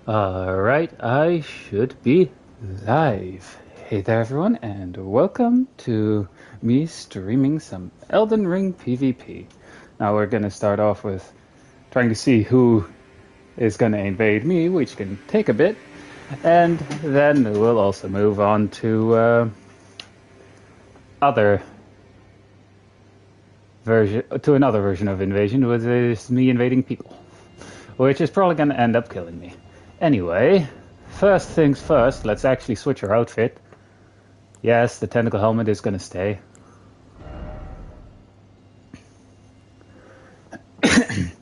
Alright, I should be live. Hey there everyone, and welcome to me streaming some Elden Ring PvP. Now we're gonna start off with trying to see who is gonna invade me, which can take a bit, and then we'll also move on to other another version of invasion, which is me invading people, which is probably gonna end up killing me. Anyway, first things first, let's actually switch our outfit. Yes, the tentacle helmet is going to stay.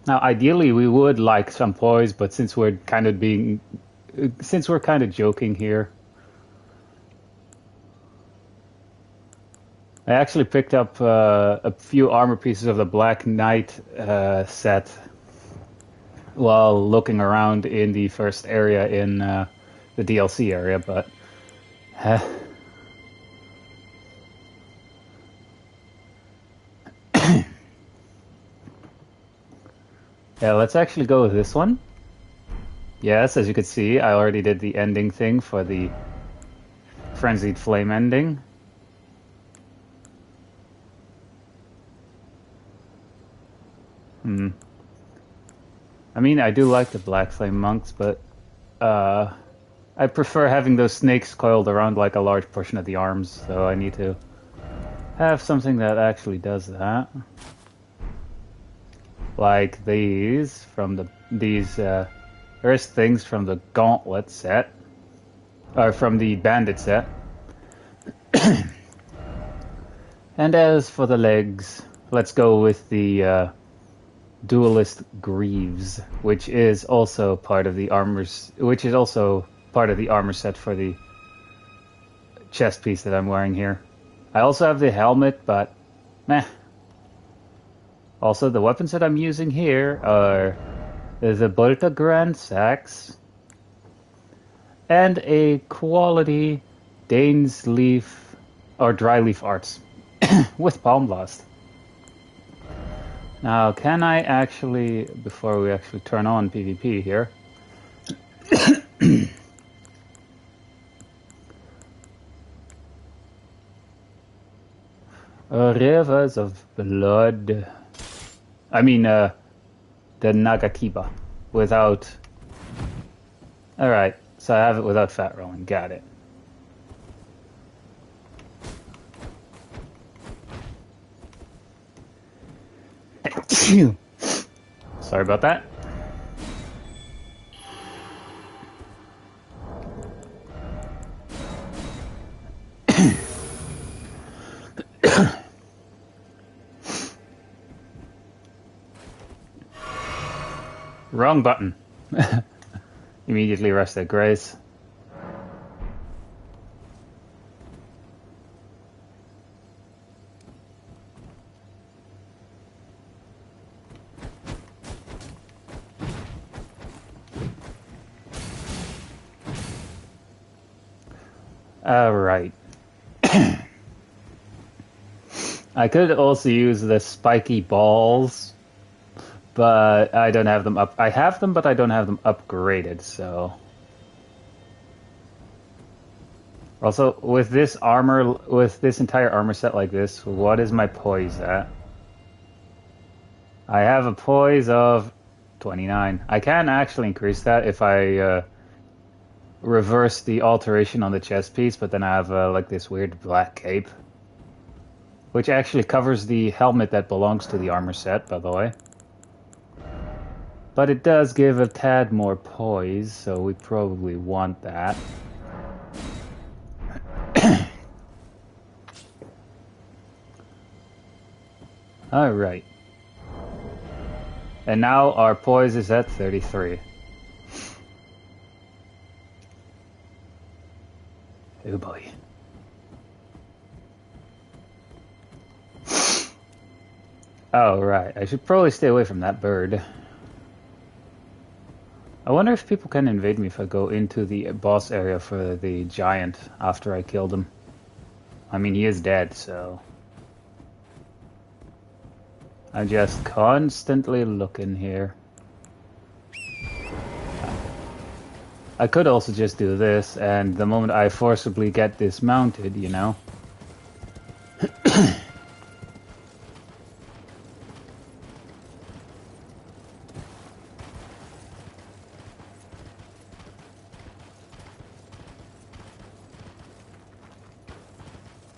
Now, ideally, we would like some poise, but since we're kind of joking here, I actually picked up a few armor pieces of the Black Knight set while looking around in the first area in the DLC area, but yeah, let's actually go with this one. Yes, as you can see, I already did the ending thing for the Frenzied Flame ending. I mean, I do like the Black Flame monks, but I prefer having those snakes coiled around like a large portion of the arms, so I need to have something that actually does that. Like these there's things from the Gauntlet set, or from the Bandit set. And as for the legs, let's go with the Duelist Greaves, which is also part of the armor set for the chest piece that I'm wearing here. I also have the helmet, but meh. Also, the weapons that I'm using here are the Bolta Grand Sax and a quality Dane's Leaf or Dry Leaf Arts with Palm Blast. Now, can I actually, before we actually turn on PvP here, Rivers of Blood. I mean, the Nagakiba without. Alright, so I have it without fat rolling. Got it. Sorry about that. Wrong button. Immediately rested Grace. Alright. I could also use the spiky balls, but I don't have them up. I have them, but I don't have them upgraded, so. Also, with this entire armor set like this, what is my poise at? I have a poise of 29. I can actually increase that if I reverse the alteration on the chest piece, but then I have like this weird black cape, which actually covers the helmet that belongs to the armor set, by the way. But it does give a tad more poise, so we probably want that. Alright. And now our poise is at 33. Oh boy. Oh, right. I should probably stay away from that bird. I wonder if people can invade me if I go into the boss area for the giant after I killed him. I mean, he is dead, so... I'm just constantly looking here. I could also just do this, and the moment I forcibly get dismounted, you know.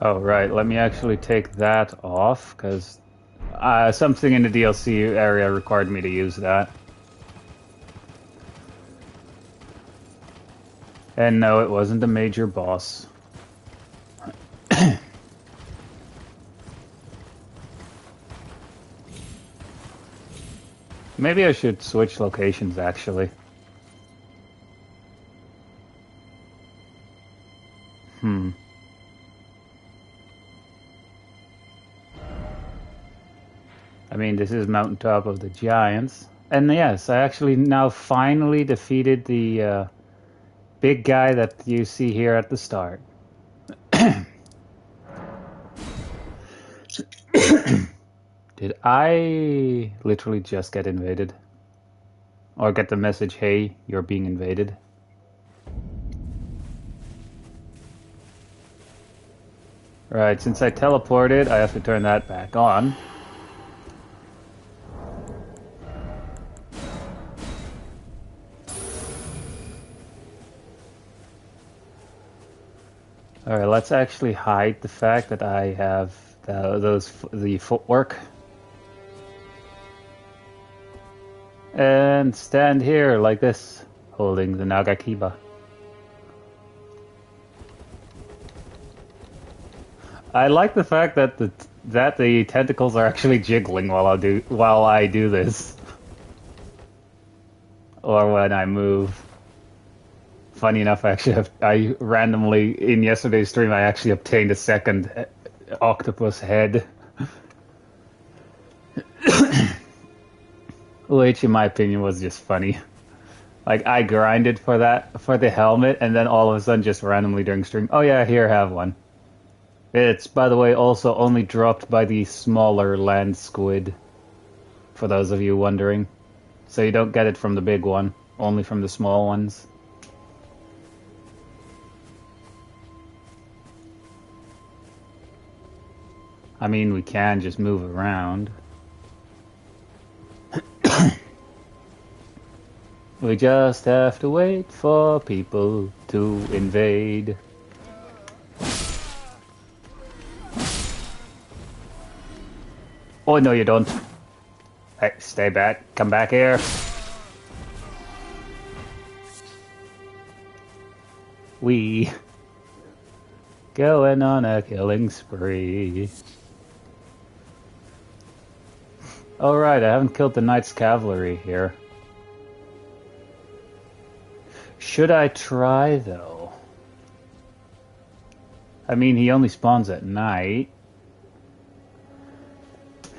Oh, right. Let me actually take that off, because something in the DLC area required me to use that. And no, it wasn't a major boss. Maybe I should switch locations, actually. I mean, this is Mountaintop of the Giants. And yes, I actually now finally defeated the big guy that you see here at the start. Did I literally just get invaded? Or get the message, hey, you're being invaded? Right, since I teleported, I have to turn that back on. Alright, let's actually hide the fact that I have the footwork. And stand here like this, holding the Nagakiba. I like the fact that the tentacles are actually jiggling while I do this, or when I move. Funny enough, actually, I randomly in yesterday's stream I actually obtained a second octopus head, which, in my opinion, was just funny. Like, I grinded for the helmet, and then all of a sudden, just randomly during stream, oh yeah, here, have one. It's, by the way, also only dropped by the smaller land squid, for those of you wondering. So you don't get it from the big one, only from the small ones. I mean, we can just move around. We just have to wait for people to invade. Oh, no, you don't. Hey, stay back. Come back here. We going on a killing spree. Alright, I haven't killed the Knight's Cavalry here. Should I try, though? I mean, he only spawns at night.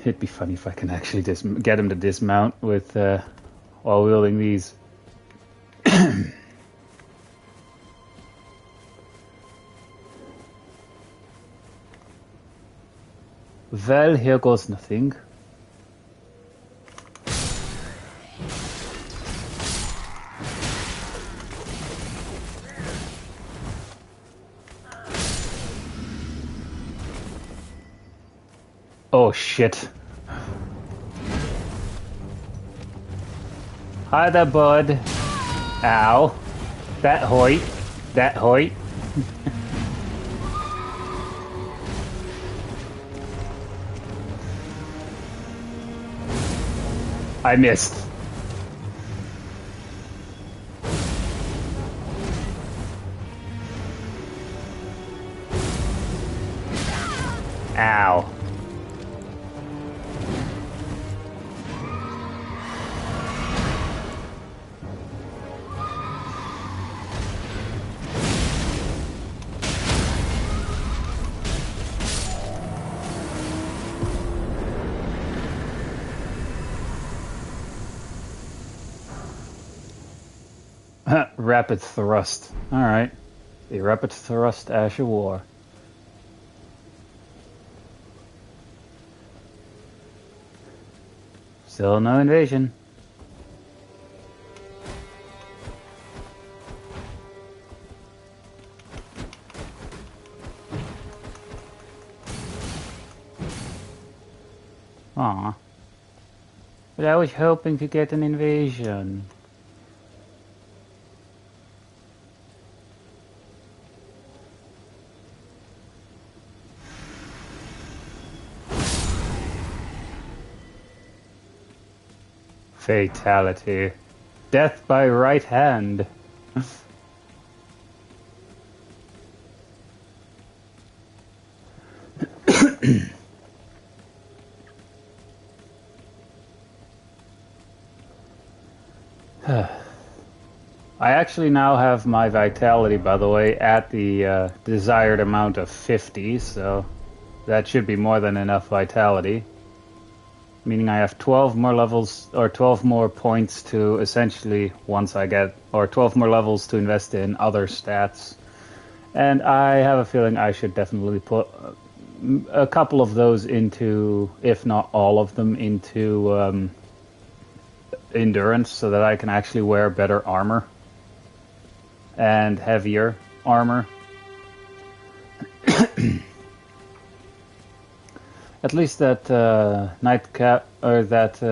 It'd be funny if I can actually get him to dismount with while wielding these. Well, here goes nothing. Oh shit. Hi there, bud. Ow. That hoit. That hoit. I missed. Ow. Rapid thrust. Alright. The rapid thrust Ash of War. Still no invasion. Aw. But I was hoping to get an invasion. Fatality. Death by right hand. I actually now have my vitality, by the way, at the desired amount of 50, so that should be more than enough vitality. Meaning I have 12 more levels, or 12 more points to essentially, once I get, or 12 more levels to invest in other stats. And I have a feeling I should definitely put a couple of those into, if not all of them, into endurance, so that I can actually wear better armor and heavier armor. At least that nightcap, or that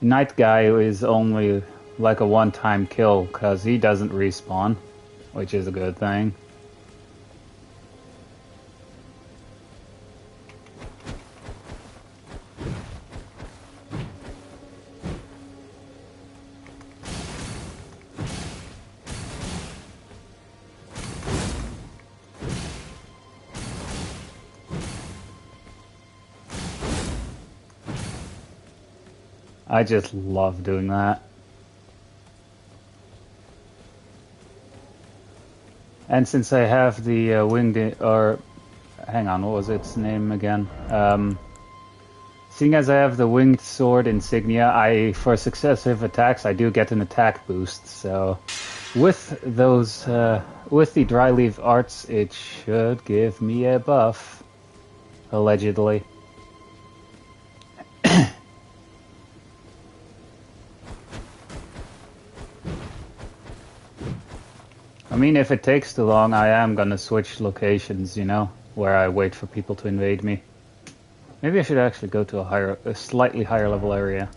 night guy is only like a one-time kill, because he doesn't respawn, which is a good thing. I just love doing that. And since I have the winged, or hang on, what was its name again? Seeing as I have the winged sword insignia, for successive attacks I do get an attack boost. So with those, with the dry leaf arts, it should give me a buff, allegedly. I mean, if it takes too long, I am gonna switch locations, you know, where I wait for people to invade me. Maybe I should actually go to a slightly higher level area.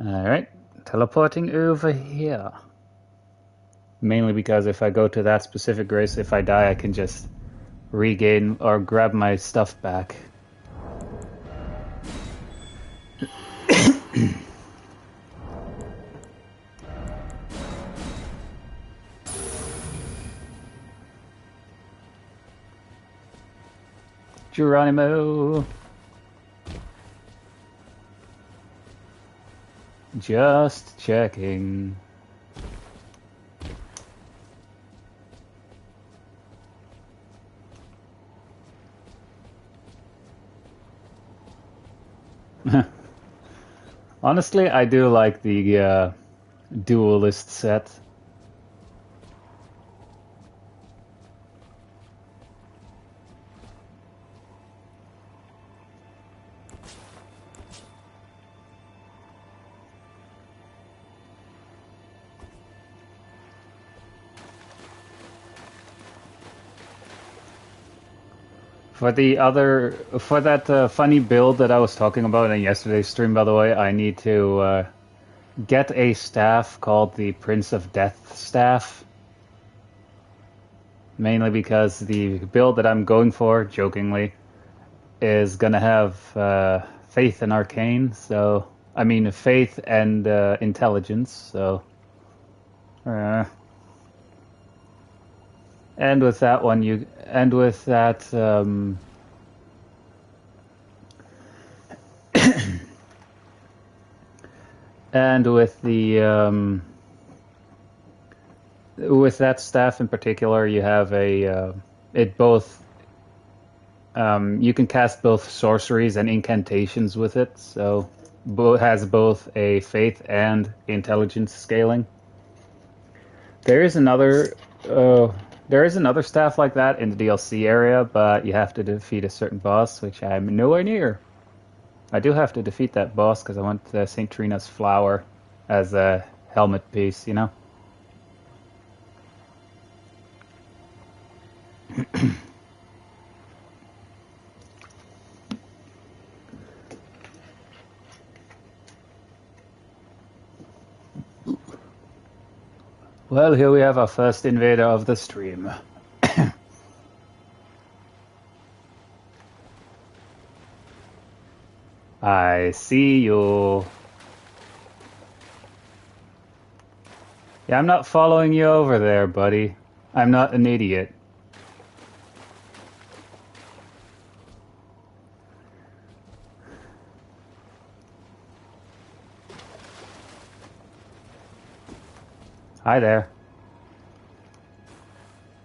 Alright, teleporting over here. Mainly because if I go to that specific race, if I die, I can just regain or grab my stuff back. Geronimo! Just checking. Honestly, I do like the duelist set. For that funny build that I was talking about in yesterday's stream, by the way, I need to get a staff called the Prince of Death staff. Mainly because the build that I'm going for, jokingly, is gonna have faith and arcane, so I mean faith and intelligence, so and with that one and with that and with the with that staff in particular, you have a it both you can cast both sorceries and incantations with it, so has both a faith and intelligence scaling. There is another staff like that in the DLC area, but you have to defeat a certain boss, which I'm nowhere near. I do have to defeat that boss because I want St. Trina's flower as a helmet piece, you know? Well, here we have our first invader of the stream. I see you. Yeah, I'm not following you over there, buddy. I'm not an idiot. Hi there.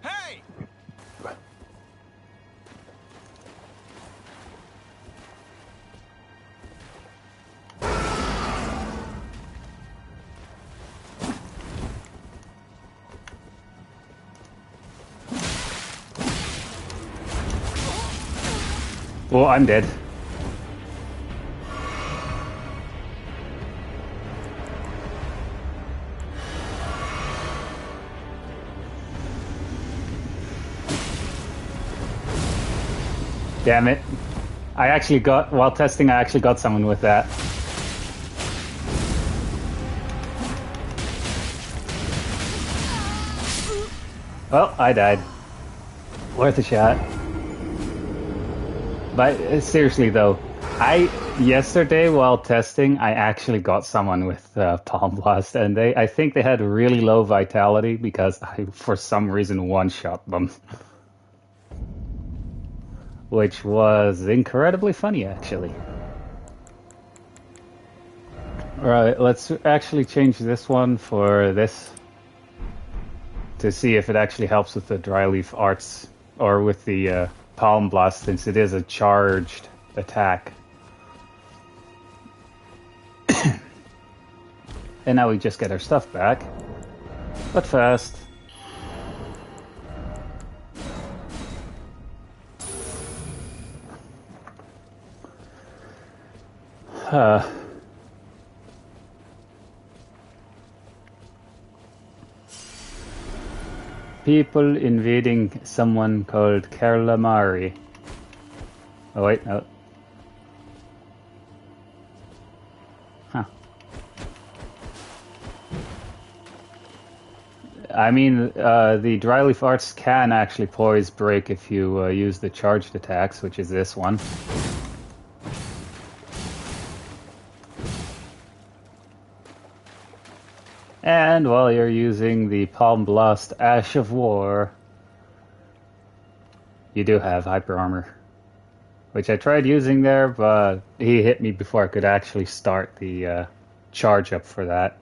Hey! Oh, I'm dead. Damn it. I actually got, while testing, I actually got someone with that. Well, I died. Worth a shot. But seriously though, yesterday while testing, I actually got someone with Palm Blast, and I think they had really low vitality because I, for some reason, one-shot them. Which was incredibly funny, actually. Alright, let's actually change this one for this to see if it actually helps with the dry leaf arts or with the Palm Blast, since it is a charged attack. And now we just get our stuff back. But first... people invading someone called Kerlamari. Oh wait, no. Huh. I mean, the dry leaf arts can actually poise break if you use the charged attacks, which is this one. And while you're using the Palm Blast Ash of War, you do have hyper armor, which I tried using there, but he hit me before I could actually start the charge up for that.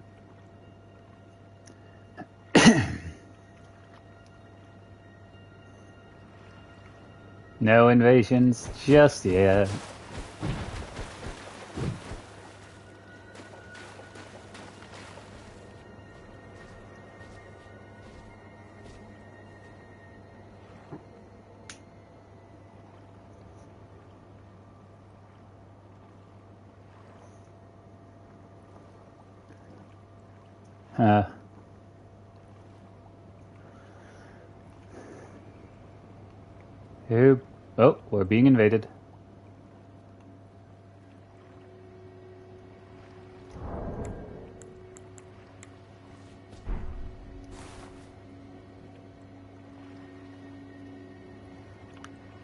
No invasions just yet. Who? Oh, we're being invaded.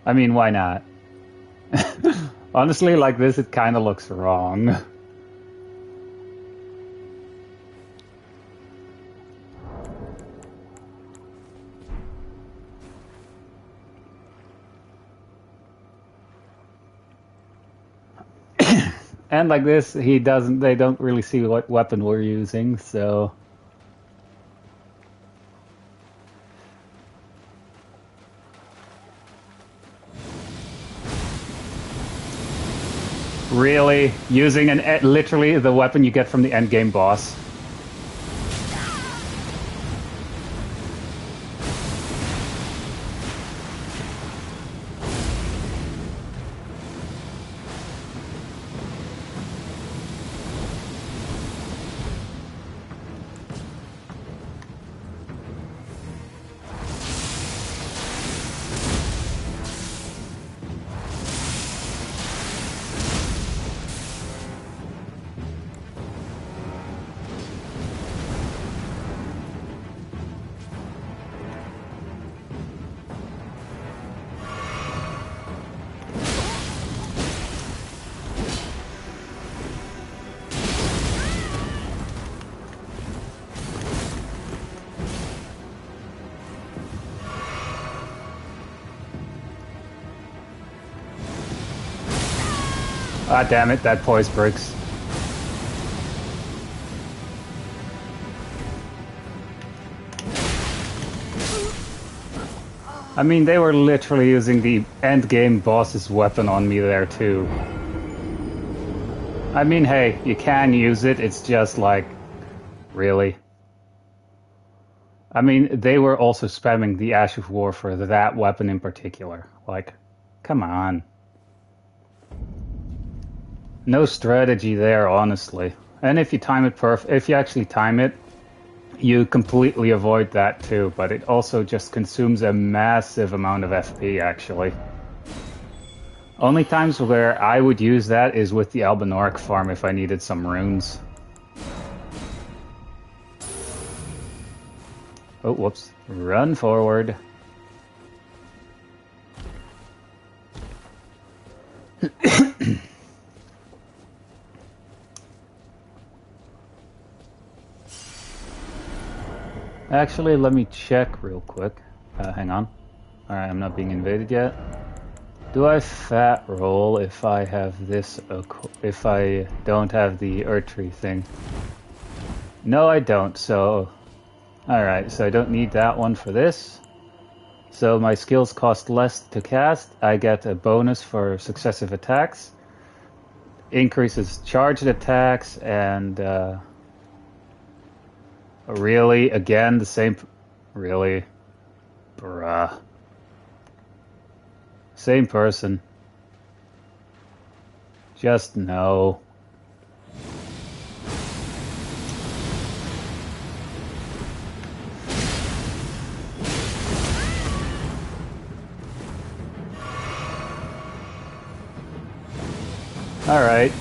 I mean, why not? Honestly, like this, it kind of looks wrong. And like this, they don't really see what weapon we're using, so... Really? Using literally the weapon you get from the endgame boss. Ah, damn it, that poise breaks. I mean, they were literally using the endgame boss's weapon on me there, too. I mean, hey, you can use it, it's just like, really? I mean, they were also spamming the Ash of War for that weapon in particular. Like, come on. No strategy there, honestly. And if you time it if you actually time it, you completely avoid that too, but it also just consumes a massive amount of FP, actually. Only times where I would use that is with the Albinauric farm if I needed some runes. Oh, whoops. Run forward. Actually, let me check real quick. Hang on. Alright, I'm not being invaded yet. Do I fat roll if I have this, if I don't have the Erdtree thing? No, I don't, so... Alright, so I don't need that one for this. So my skills cost less to cast. I get a bonus for successive attacks. Increases charged attacks, and... Really? Again, the same... Really? Bruh. Same person. Just no. All right.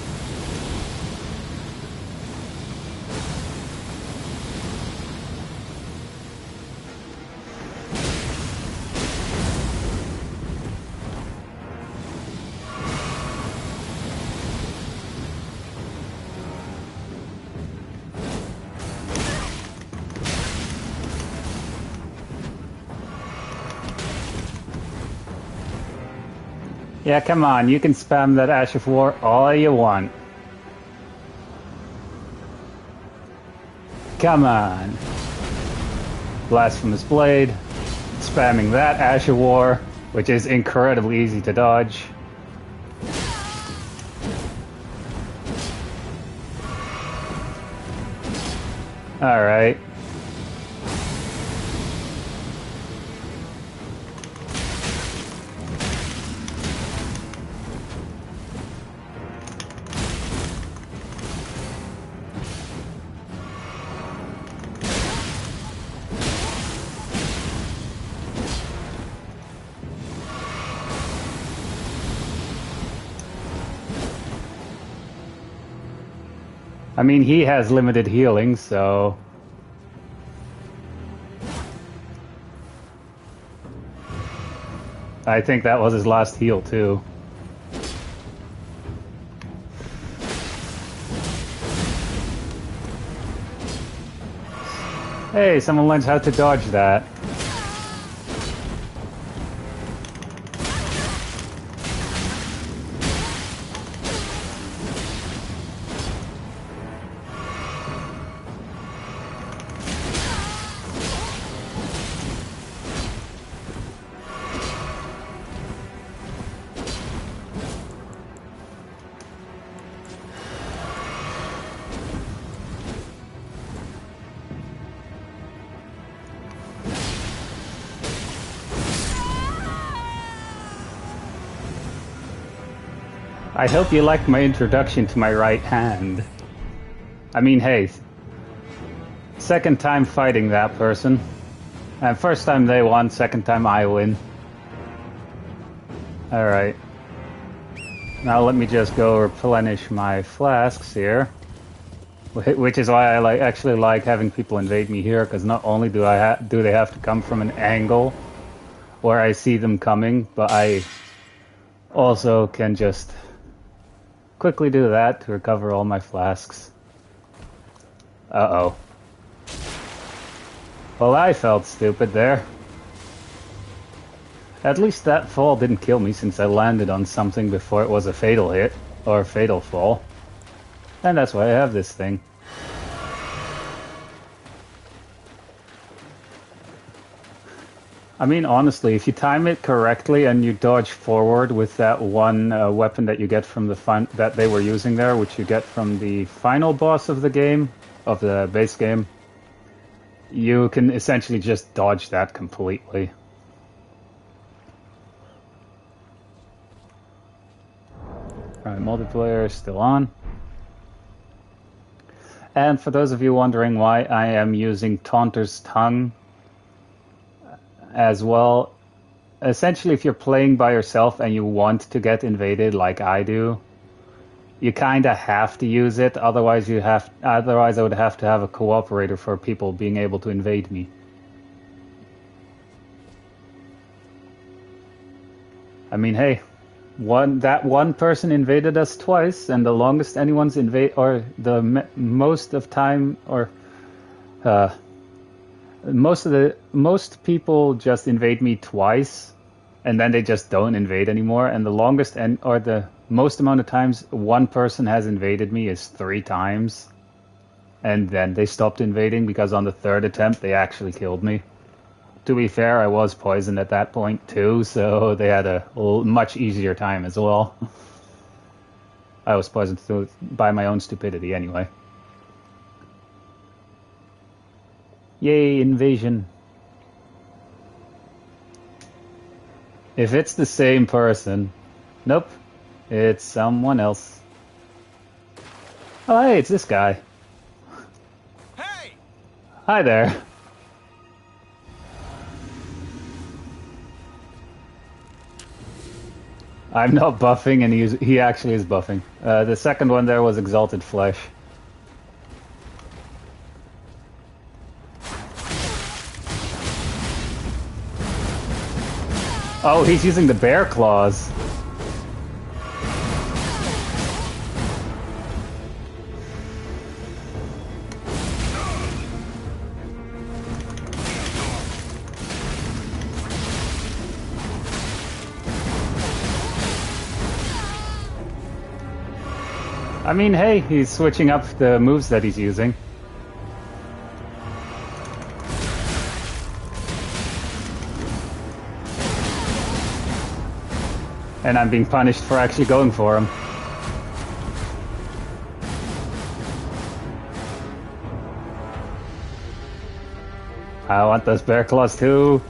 Yeah, come on, you can spam that Ash of War all you want. Come on. Blasphemous Blade. Spamming that Ash of War, which is incredibly easy to dodge. Alright. I mean, he has limited healing, so... I think that was his last heal, too. Hey, someone learns how to dodge that. I hope you liked my introduction to my right hand. I mean, hey, second time fighting that person. And first time they won, second time I win. Alright. Now let me just go replenish my flasks here. Which is why I actually like having people invade me here, because not only do they have to come from an angle where I see them coming, but I also can just quickly do that to recover all my flasks. Uh-oh. Well, I felt stupid there. At least that fall didn't kill me since I landed on something before it was a fatal hit. or Fatal Fall. And that's why I have this thing. I mean, honestly, if you time it correctly and you dodge forward with that one weapon that you get from that they were using there, which you get from the final boss of the game, of the base game, you can essentially just dodge that completely. Alright, multiplayer is still on. And for those of you wondering why I am using Taunter's Tongue as well, essentially if you're playing by yourself and you want to get invaded like I do, you kind of have to use it, otherwise I would have to have a cooperator for people being able to invade me. I mean, hey, that one person invaded us twice, and the longest anyone's most people just invade me twice, and then they just don't invade anymore. And the most amount of times one person has invaded me is 3 times, and then they stopped invading because on the 3rd attempt they actually killed me. To be fair, I was poisoned at that point too, so they had a much easier time as well. I was poisoned by my own stupidity anyway. Yay, invasion. If it's the same person... Nope. It's someone else. Oh, hey, it's this guy. Hey! Hi there. I'm not buffing, and he actually is buffing. The second one there was Exalted Flesh. Oh, he's using the bear claws. I mean, hey, he's switching up the moves that he's using. And I'm being punished for actually going for him. I want those bear claws too.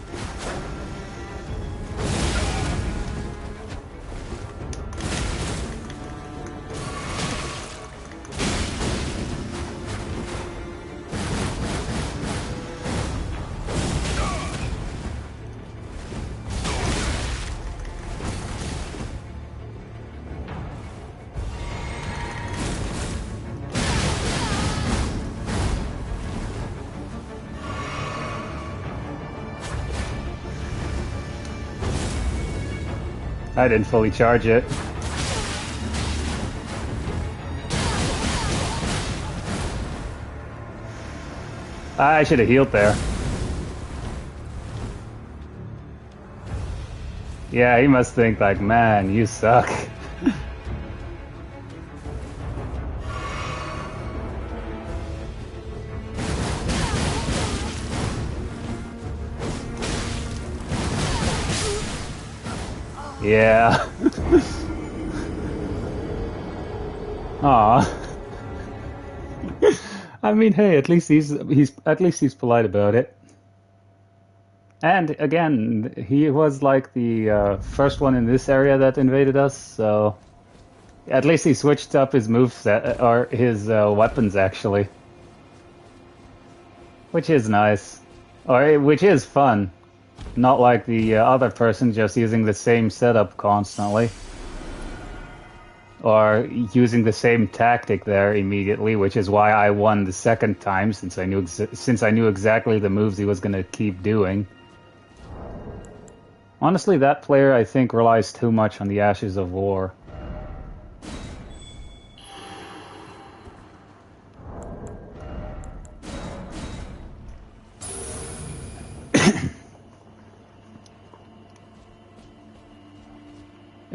I didn't fully charge it. I should have healed there. Yeah, he must think like, man, you suck. Yeah. Aw. I mean, hey, at least he's polite about it. And again, he was like the first one in this area that invaded us, so at least he switched up his moveset or his weapons actually, which is nice, or which is fun. Not like the other person just using the same setup constantly. Or using the same tactic there immediately, which is why I won the second time, since I knew exactly the moves he was going to keep doing. Honestly, that player, I think, relies too much on the Ashes of War.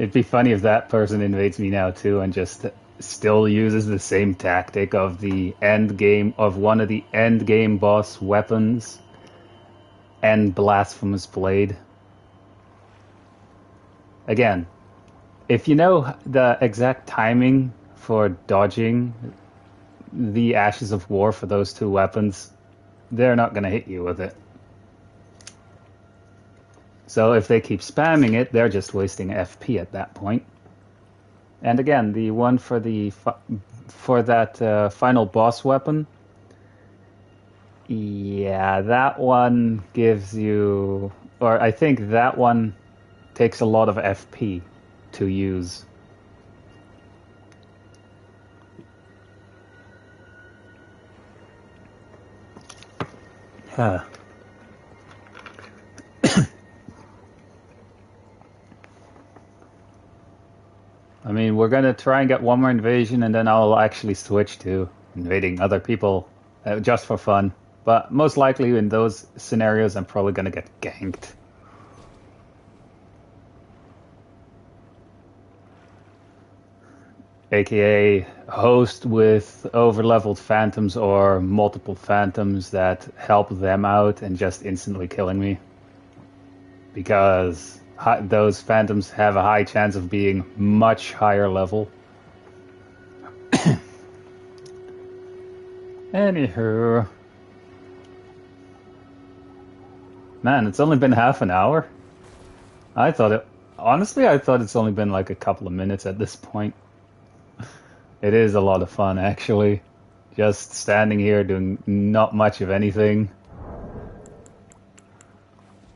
It'd be funny if that person invades me now too and just still uses the same tactic of the end game of one of the end game boss weapons and blasphemous blade. Again, if you know the exact timing for dodging the Ashes of War for those two weapons, they're not going to hit you with it. So if they keep spamming it, they're just wasting FP at that point. And again, the one for that final boss weapon, yeah, that one gives you, or I think that one takes a lot of FP to use. Huh. I mean, we're going to try and get one more invasion, and then I'll actually switch to invading other people just for fun. But most likely in those scenarios, I'm probably going to get ganked. AKA host with over-leveled phantoms or multiple phantoms that help them out and just instantly killing me. Because those phantoms have a high chance of being much higher level. Anywho. Man, it's only been half an hour. Honestly, I thought it's only been like a couple of minutes at this point. It is a lot of fun, actually. Just standing here doing not much of anything.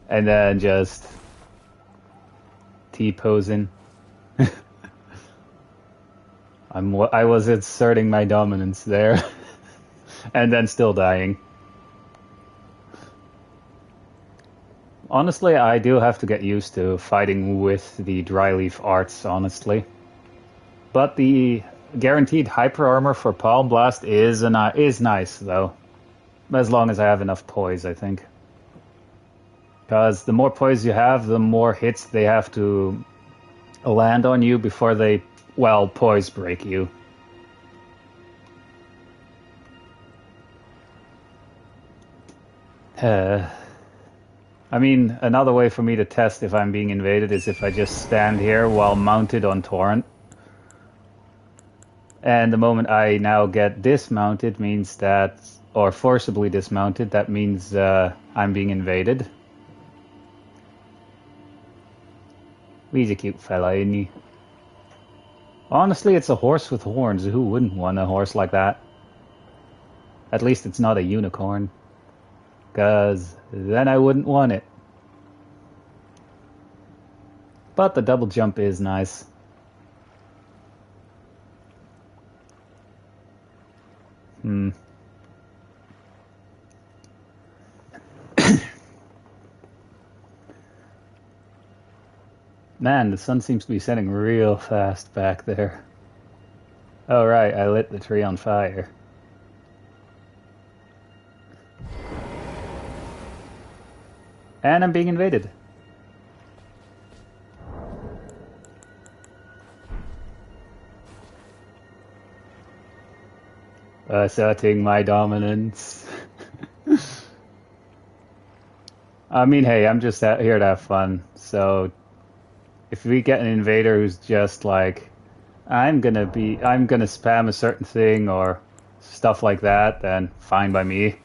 And then just T-posing. I was asserting my dominance there. And then still dying. Honestly, I do have to get used to fighting with the dry leaf arts, honestly. But the guaranteed hyper armor for Palm Blast is nice, though. As long as I have enough poise, I think. Because the more poise you have, the more hits they have to land on you before they, well, poise break you. I mean, another way for me to test if I'm being invaded is if I just stand here while mounted on Torrent. And the moment I now get dismounted means that, or forcibly dismounted, that means I'm being invaded. He's a cute fella, isn't he? Honestly, it's a horse with horns. Who wouldn't want a horse like that? At least it's not a unicorn. Because then I wouldn't want it. But the double jump is nice. Man, the sun seems to be setting real fast back there. Oh right, I lit the tree on fire. And I'm being invaded. Asserting my dominance. I mean, hey, I'm just out here to have fun, so if we get an invader who's just like, I'm gonna spam a certain thing or stuff like that, then fine by me.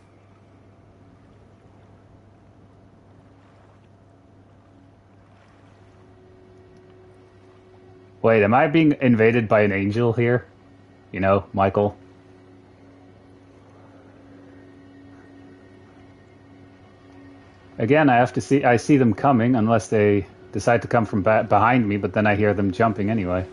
Wait, am I being invaded by an angel here? You know, Michael. Again, I see them coming unless they decide to come from behind me, but then I hear them jumping anyway.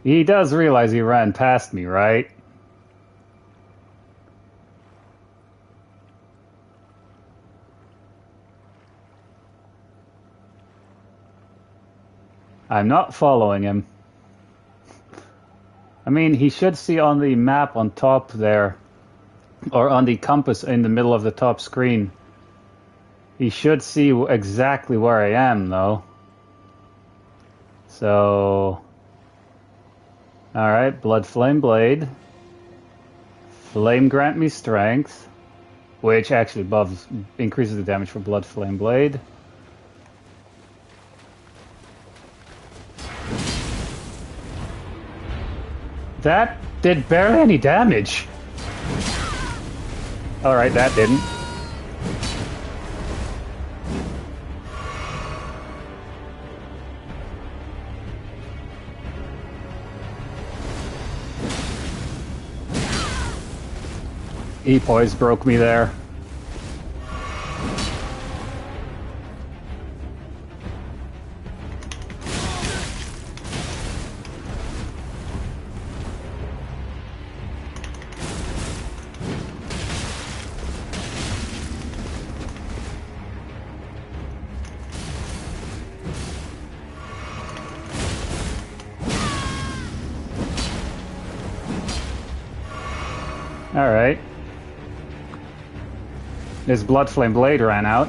He does realize he ran past me, right? I'm not following him. I mean, he should see on the map on top there, or on the compass in the middle of the top screen, He should see exactly where I am, though. So... Alright, Blood Flame Blade. Flame grant me strength, which actually increases the damage for Blood Flame Blade. That did barely any damage. Alright, that didn't. E-Poise broke me there. Alright. His Blood Flame Blade ran out.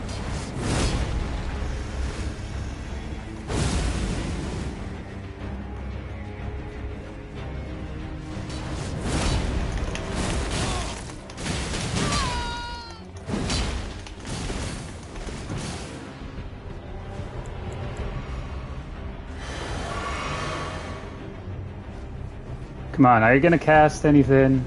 Come on, are you gonna cast anything?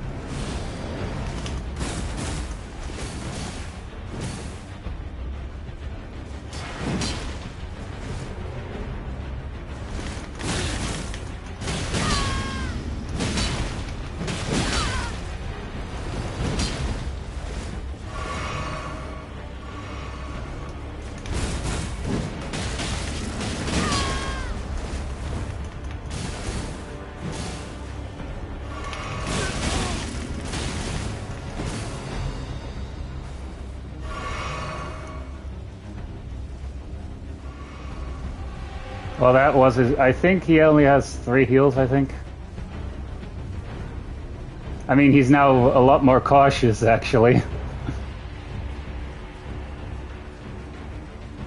Well, that was his... I think he only has 3 heals, I think. I mean, he's now a lot more cautious, actually.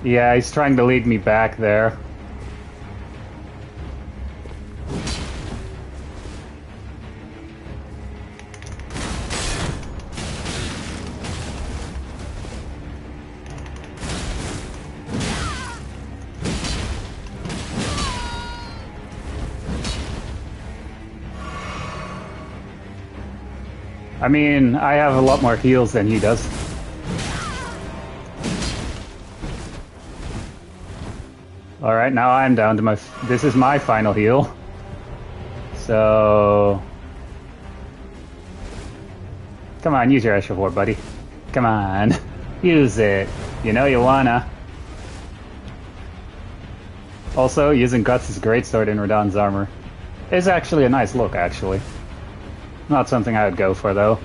Yeah, he's trying to lead me back there. I mean, I have a lot more heals than he does. Alright, now I'm down to my... This is my final heal. So... Come on, use your Ash of War, buddy. Come on. Use it. You know you wanna. Also, using Guts' greatsword in Radahn's armor is actually a nice look, actually. Not something I would go for, though.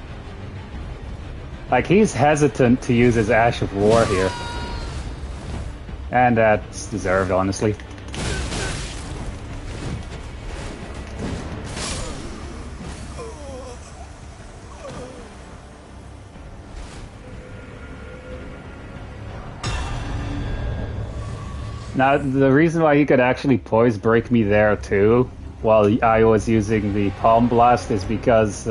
Like, he's hesitant to use his Ash of War here. And that's deserved, honestly. Now, the reason why he could actually poise break me there, too, while I was using the Palm Blast is because,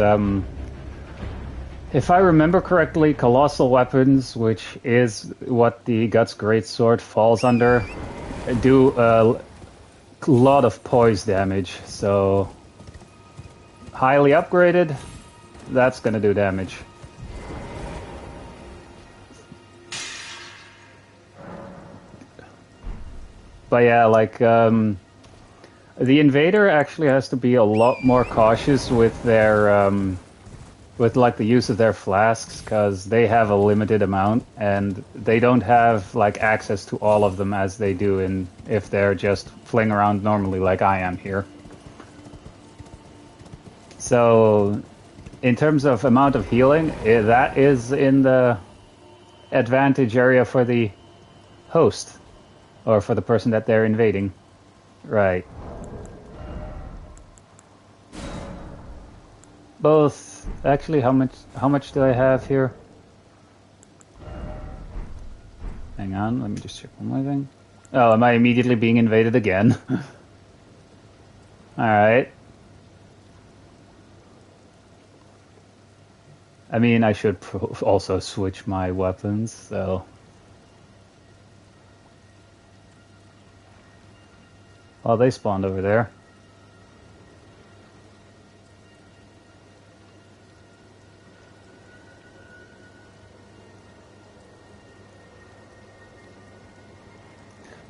if I remember correctly, Colossal Weapons, which is what the Guts Greatsword falls under, do a lot of poise damage, so highly upgraded, that's gonna do damage. But yeah, like, the Invader actually has to be a lot more cautious with their, with like the use of their flasks, because they have a limited amount, and they don't have like access to all of them as they do in if they're just fling around normally like I am here. So, in terms of amount of healing, that is in the advantage area for the host, or for the person that they're invading. Right. Both. Actually, how much do I have here? Hang on, let me just check one more thing. Oh, am I immediately being invaded again? Alright. I mean, I should also switch my weapons, so... Oh, they spawned over there.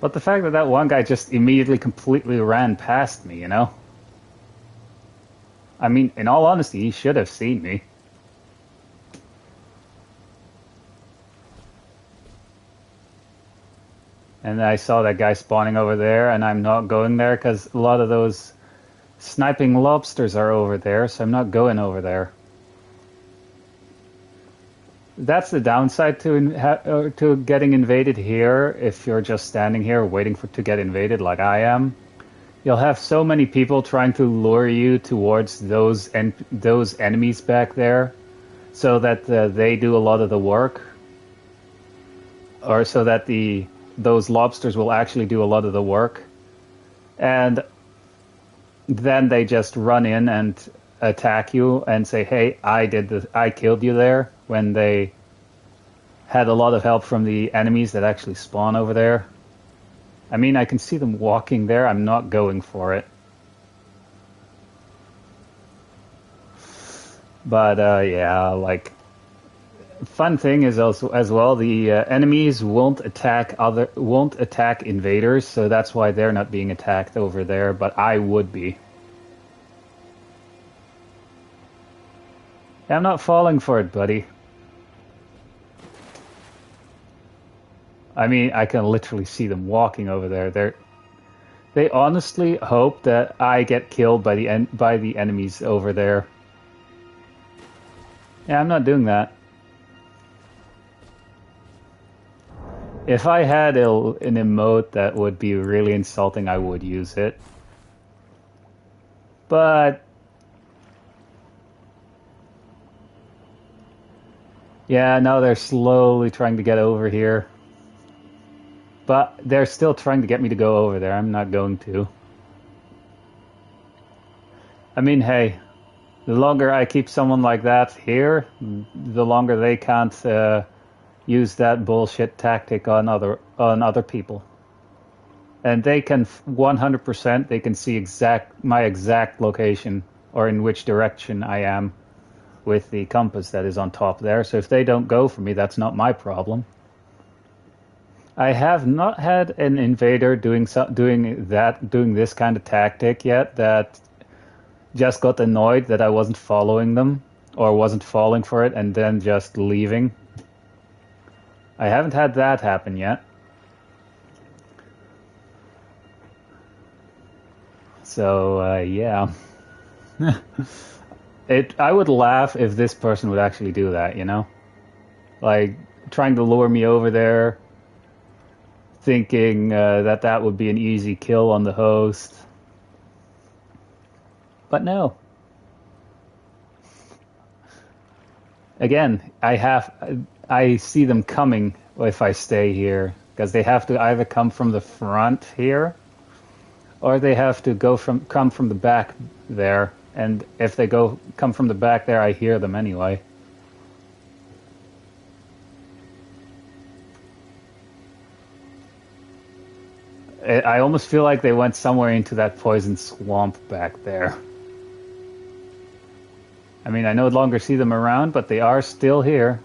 But the fact that that one guy just immediately completely ran past me, you know? I mean, in all honesty, he should have seen me. And I saw that guy spawning over there, and I'm not going there because a lot of those sniping lobsters are over there, so I'm not going over there. That's the downside to getting invaded here. If you're just standing here waiting to get invaded, like I am, you'll have so many people trying to lure you towards those enemies back there, so that they do a lot of the work, or so that those lobsters will actually do a lot of the work, and then they just run in and attack you and say, "Hey, I killed you there," when they had a lot of help from the enemies that actually spawn over there. I mean, I can see them walking there. I'm not going for it. But yeah, like, fun thing is also as well, the enemies won't attack invaders, so that's why they're not being attacked over there, but I would be. I'm not falling for it, buddy. I mean, I can literally see them walking over there. They honestly hope that I get killed by the enemies over there. Yeah, I'm not doing that. If I had an emote that would be really insulting, I would use it. But yeah, now they're slowly trying to get over here. But they're still trying to get me to go over there. I'm not going to. I mean, hey, the longer I keep someone like that here, the longer they can't use that bullshit tactic on other people. And they can 100%. They can see my exact location, or in which direction I am, with the compass that is on top there. So if they don't go for me, that's not my problem. I have not had an invader doing this kind of tactic yet that just got annoyed that I wasn't following them or wasn't falling for it and then just leaving. I haven't had that happen yet. So yeah. I would laugh if this person would actually do that, you know? Like, trying to lure me over there, thinking that would be an easy kill on the host. But no. Again, I see them coming if I stay here, because they have to either come from the front here, or they have to come from the back there. And if they come from the back there, I hear them anyway. I almost feel like they went somewhere into that poison swamp back there. I mean, I no longer see them around, but they are still here.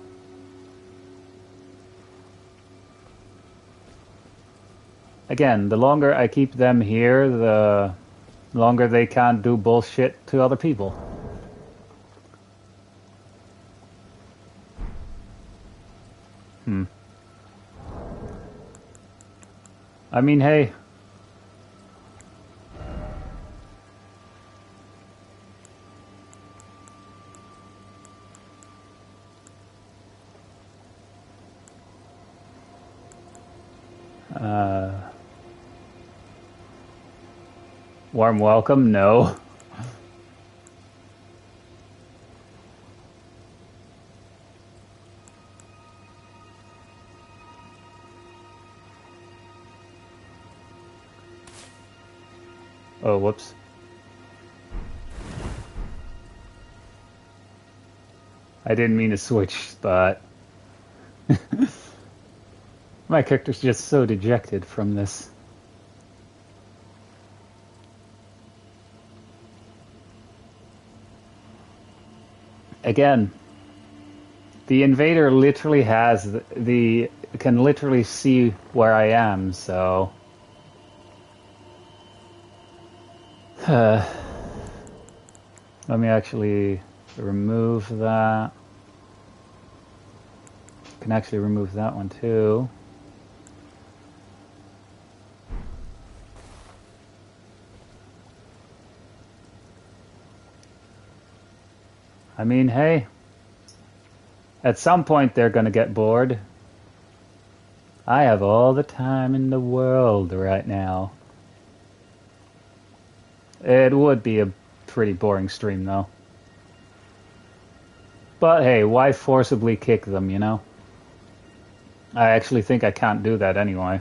Again, the longer I keep them here, the longer they can't do bullshit to other people. I mean, hey. Warm welcome? No. Oh, whoops. I didn't mean to switch, but my character's just so dejected from this. Again, the invader literally has the can literally see where I am, so let me actually remove that. Can actually remove that one too. I mean, hey, at some point they're gonna get bored. I have all the time in the world right now. It would be a pretty boring stream, though. But hey, why forcibly kick them, you know? I actually think I can't do that anyway.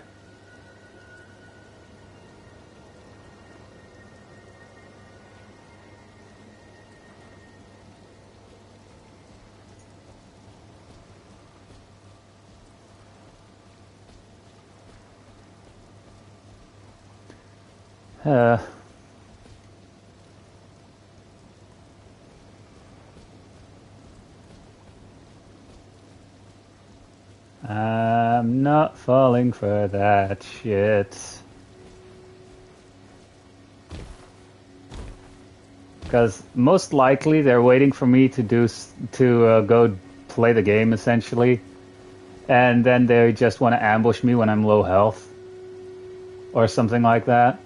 I'm not falling for that shit. Because most likely they're waiting for me to go play the game essentially, and then they just want to ambush me when I'm low health, or something like that,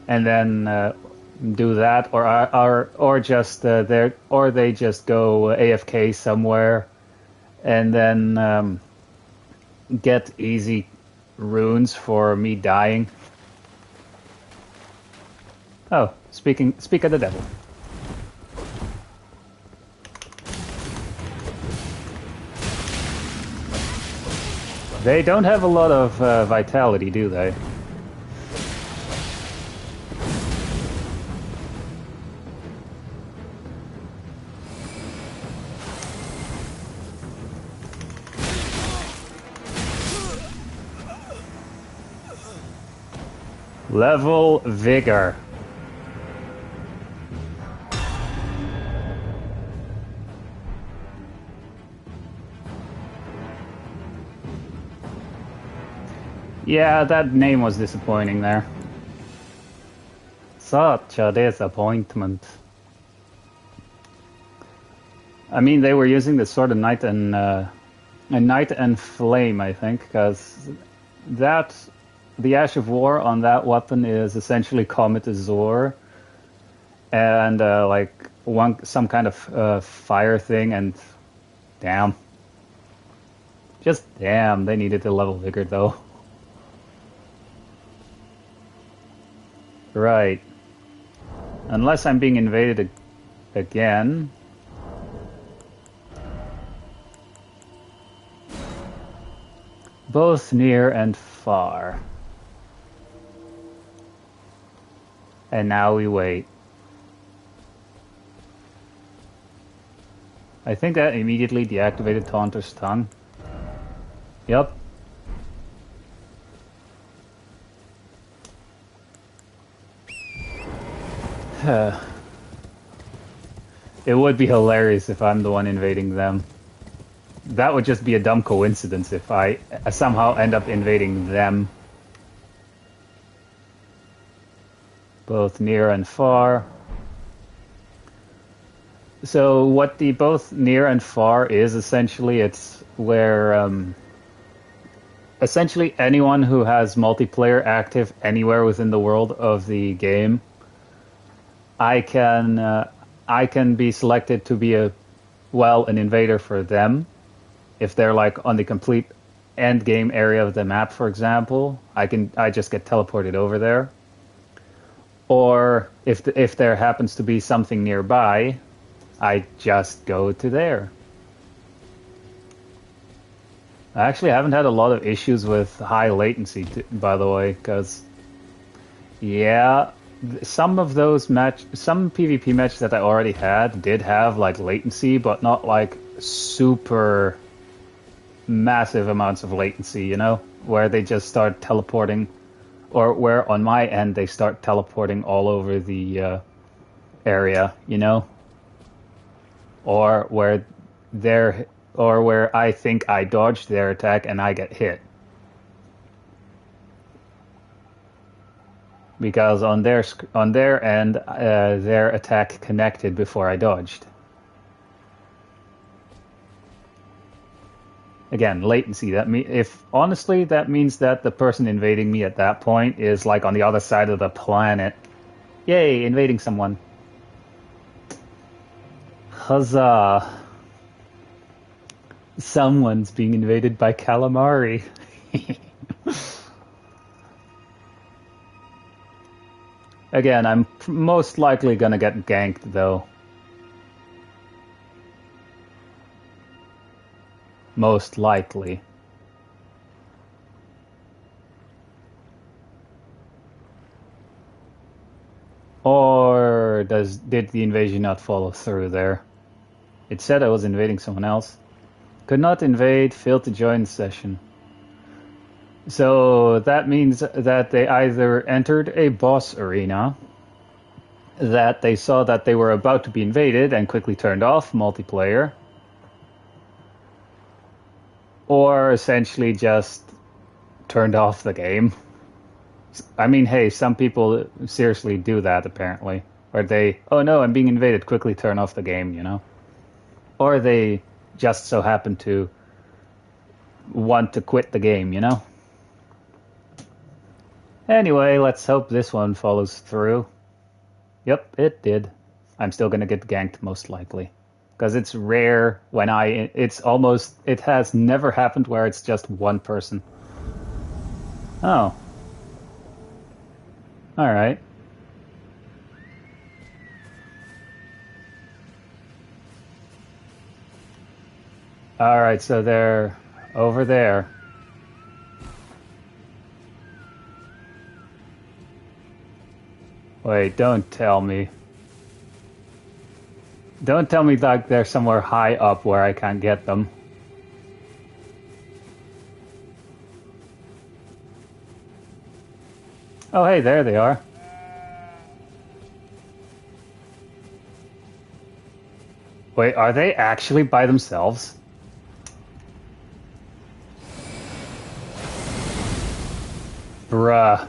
and then do that, or just they just go AFK somewhere, and then get easy runes for me dying. Oh, speak of the devil. They don't have a lot of vitality, do they? Level Vigor. Yeah, that name was disappointing there. Such a disappointment. I mean, they were using the Sword of Night and Flame, I think, because the Ash of War on that weapon is essentially Comet Azure, and like some kind of fire thing, and damn, just damn, they needed to level Vigor though. Right. Unless I'm being invaded again. Both near and far. And now we wait. I think that immediately deactivated Taunter's Tongue. Yep. It would be hilarious if I'm the one invading them. That would just be a dumb coincidence if I somehow end up invading them. Both near and far. So what the both near and far is, essentially, it's where essentially anyone who has multiplayer active anywhere within the world of the game, I can be selected to be an invader for them. If they're like on the complete end game area of the map, for example, I just get teleported over there. Or if there happens to be something nearby, I just go to there. I actually haven't had a lot of issues with high latency, by the way, because Yeah, some of those some PvP matches that I already had did have like latency, but not like super massive amounts of latency, you know, where they just start teleporting, or where on my end they start teleporting all over the area, you know, or where they're, or where I think I dodged their attack and I get hit. Because on their end, their attack connected before I dodged. Again, latency. If honestly, that means that the person invading me at that point is like on the other side of the planet. Yay, invading someone. Huzzah. Someone's being invaded by calamari. Again, I'm most likely gonna get ganked though. Most likely. Or did the invasion not follow through there? It said I was invading someone else. Could not invade, failed to join session. So that means that they either entered a boss arena, that they saw that they were about to be invaded and quickly turned off multiplayer, or essentially just turned off the game. I mean, hey, some people seriously do that apparently. Or they, oh no, I'm being invaded, quickly turn off the game, you know? Or they just so happen to want to quit the game, you know? Anyway, let's hope this one follows through. Yep, it did. I'm still gonna get ganked most likely. Because it's rare when it has never happened where it's just one person. Oh. Alright. Alright, so they're over there. Wait, don't tell me. Don't tell me that they're somewhere high up where I can't get them. Oh, hey, there they are. Wait, are they actually by themselves? Bruh.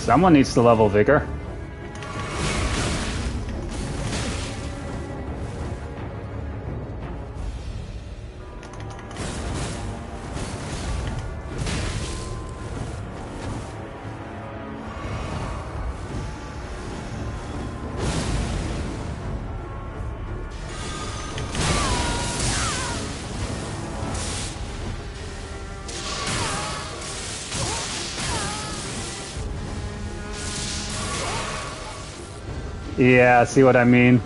Someone needs to level Vigor. Yeah, see what I mean?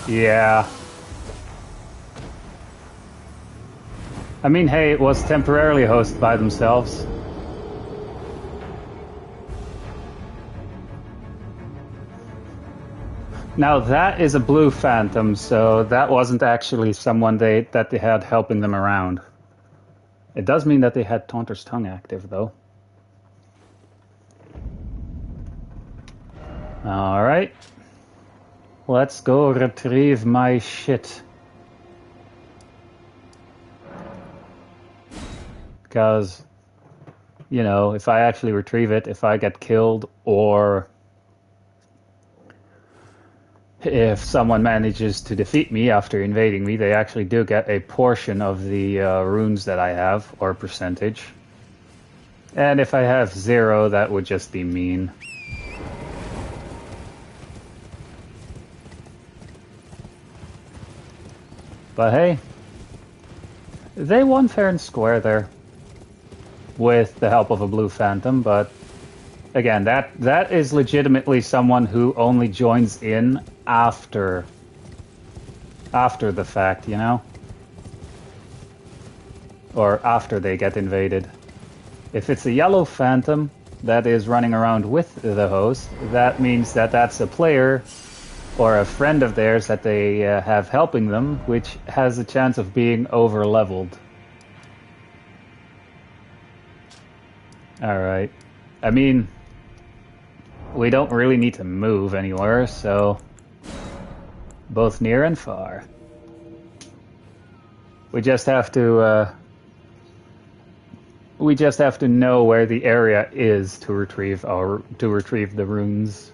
Yeah. I mean, hey, it was temporarily hosted by themselves. Now that is a blue phantom, so that wasn't actually someone that they had helping them around. It does mean that they had Taunter's Tongue active, though. Alright. Let's go retrieve my shit. Because, you know, if I actually retrieve it, if I get killed or if someone manages to defeat me after invading me, they actually do get a portion of the runes that I have, or percentage. And if I have 0, that would just be mean. But hey, they won fair and square there, with the help of a blue phantom, but again, that is legitimately someone who only joins in after the fact, you know? Or after they get invaded. If it's a yellow phantom that is running around with the host, that means that that's a player or a friend of theirs that they have helping them, which has a chance of being over-leveled. Alright. I mean, we don't really need to move anywhere, so both near and far. We just have to know where the area is to retrieve the runes.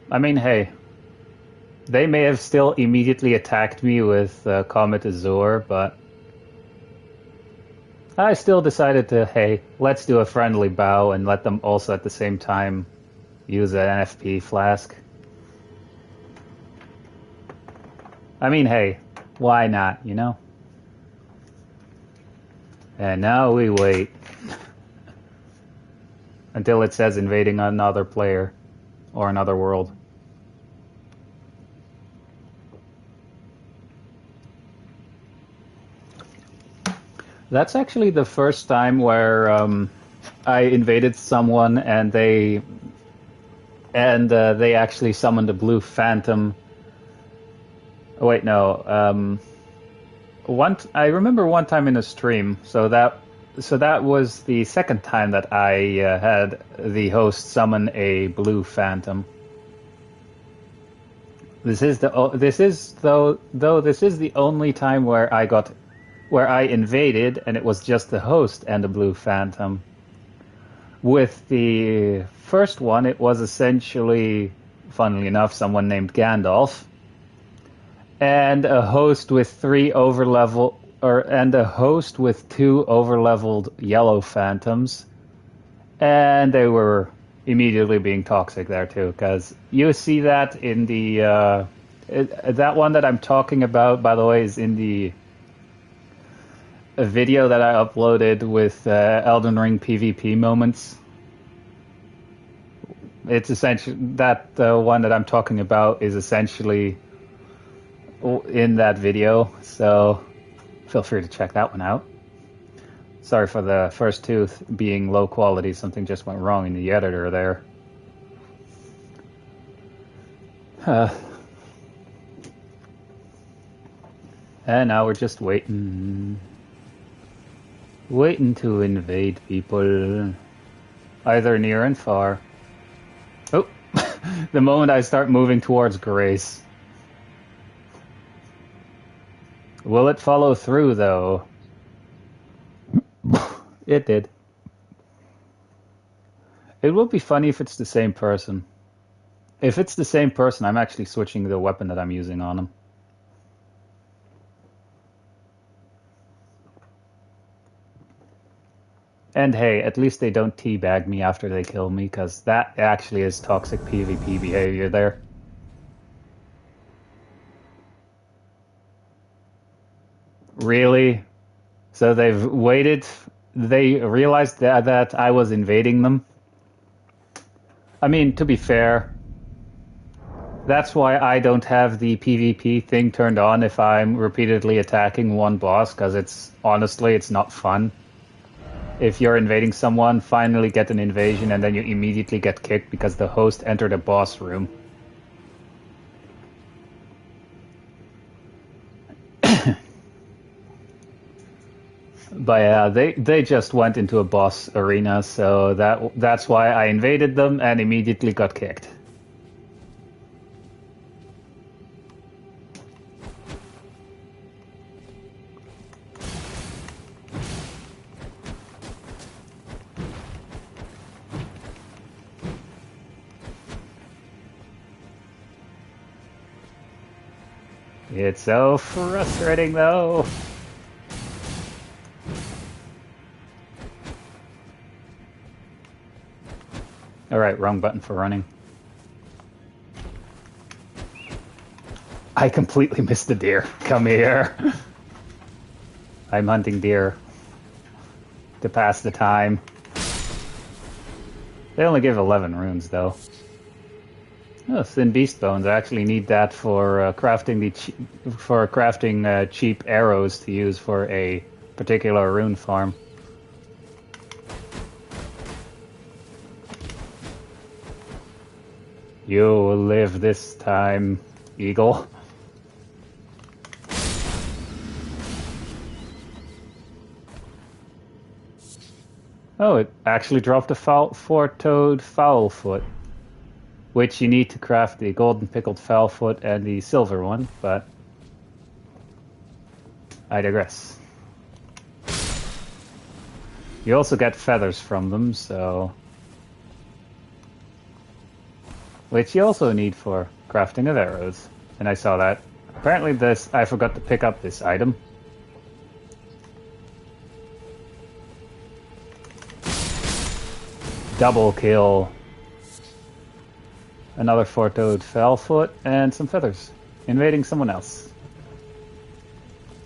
I mean, hey, they may have still immediately attacked me with Comet Azure, but I still decided to, hey, let's do a friendly bow and let them also at the same time use an NFP flask. I mean, hey, why not, you know? And now we wait until it says invading another player or another world. That's actually the first time where I invaded someone and they actually summoned a blue phantom. Oh, wait, no. I remember one time in a stream, so that was the second time that I had the host summon a blue phantom. This is the only time where I invaded and it was just the host and a blue phantom. With the first one, it was essentially, funnily enough, someone named Gandalf. And a host with and a host with 2 overleveled yellow phantoms, and they were immediately being toxic there too. Because you see that in the that one that I'm talking about, by the way, is in the video that I uploaded with Elden Ring PvP moments. It's essentially that the one that I'm talking about is essentially in that video, so feel free to check that one out. Sorry for the first tooth being low quality, something just went wrong in the editor there. And now we're just waiting to invade people, either near and far. Oh, the moment I start moving towards Grace. Will it follow through, though? It did. It will be funny if it's the same person. If it's the same person, I'm actually switching the weapon that I'm using on him. And hey, at least they don't teabag me after they kill me, because that actually is toxic PvP behavior there. Really? So they've waited. They realized that I was invading them. I mean, to be fair, that's why I don't have the PvP thing turned on if I'm repeatedly attacking one boss, because honestly, it's not fun. If you're invading someone, finally get an invasion, and then you immediately get kicked because the host entered a boss room. But yeah, they just went into a boss arena, so that's why I invaded them and immediately got kicked. It's so frustrating, though. Alright, wrong button for running. I completely missed the deer. Come here. I'm hunting deer to pass the time. They only give 11 runes, though. Oh, thin beast bones. I actually need that for crafting cheap arrows to use for a particular rune farm. You will live this time, eagle. Oh, it actually dropped a four-toed fowl foot, which you need to craft the golden pickled fowl foot and the silver one, but I digress. You also get feathers from them, so... which you also need for crafting of arrows. And I saw that. Apparently I forgot to pick up this item. Double kill. Another four-toed fowl-foot and some feathers. Invading someone else.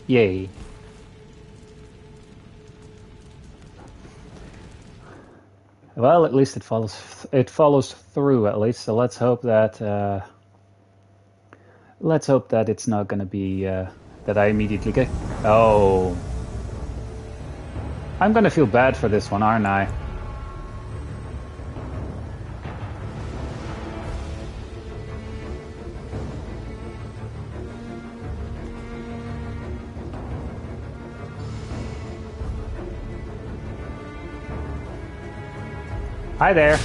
Yay. Well, at least it follows through at least. So let's hope that it's not going to be that I immediately get. Oh, I'm going to feel bad for this one, aren't I? Hi there.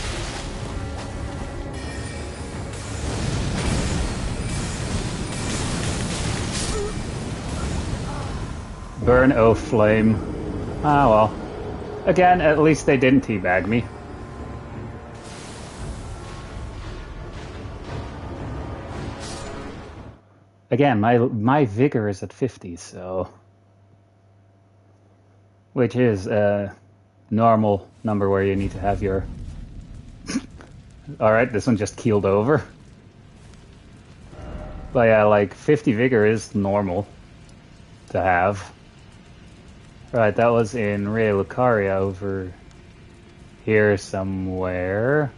Burn, oh flame. Ah well. Again, at least they didn't teabag me. Again, my vigor is at 50, so... which is a normal number where you need to have your... Alright, this one just keeled over. But yeah, like, 50 vigor is normal to have. Right, that was in Rea Lucaria over here somewhere.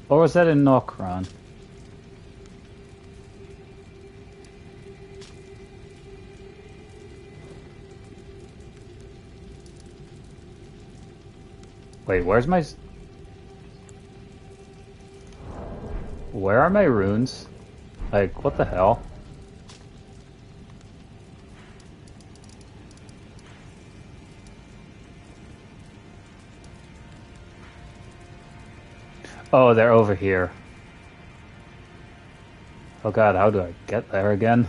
Or was that in Nokron? Wait, where's my... Where are my runes? Like, what the hell? Oh, they're over here. Oh god, how do I get there again?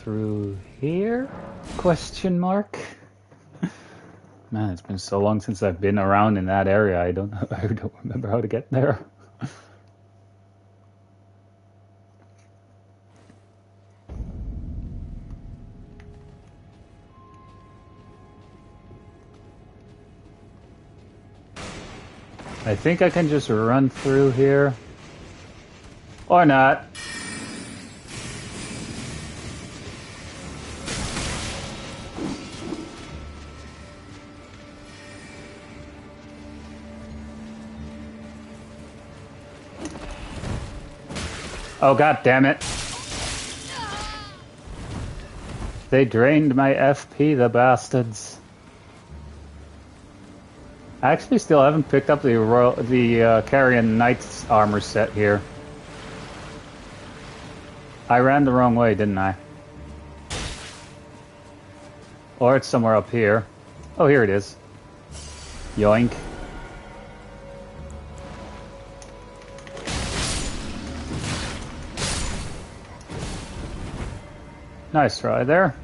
Through here? Question mark? Man, it's been so long since I've been around in that area. I don't remember how to get there. I think I can just run through here. Or not. Oh god damn it. They drained my FP, the bastards. I actually still haven't picked up the Carrion Knight's armor set here. I ran the wrong way, didn't I? Or it's somewhere up here. Oh, here it is. Yoink. Nice try there.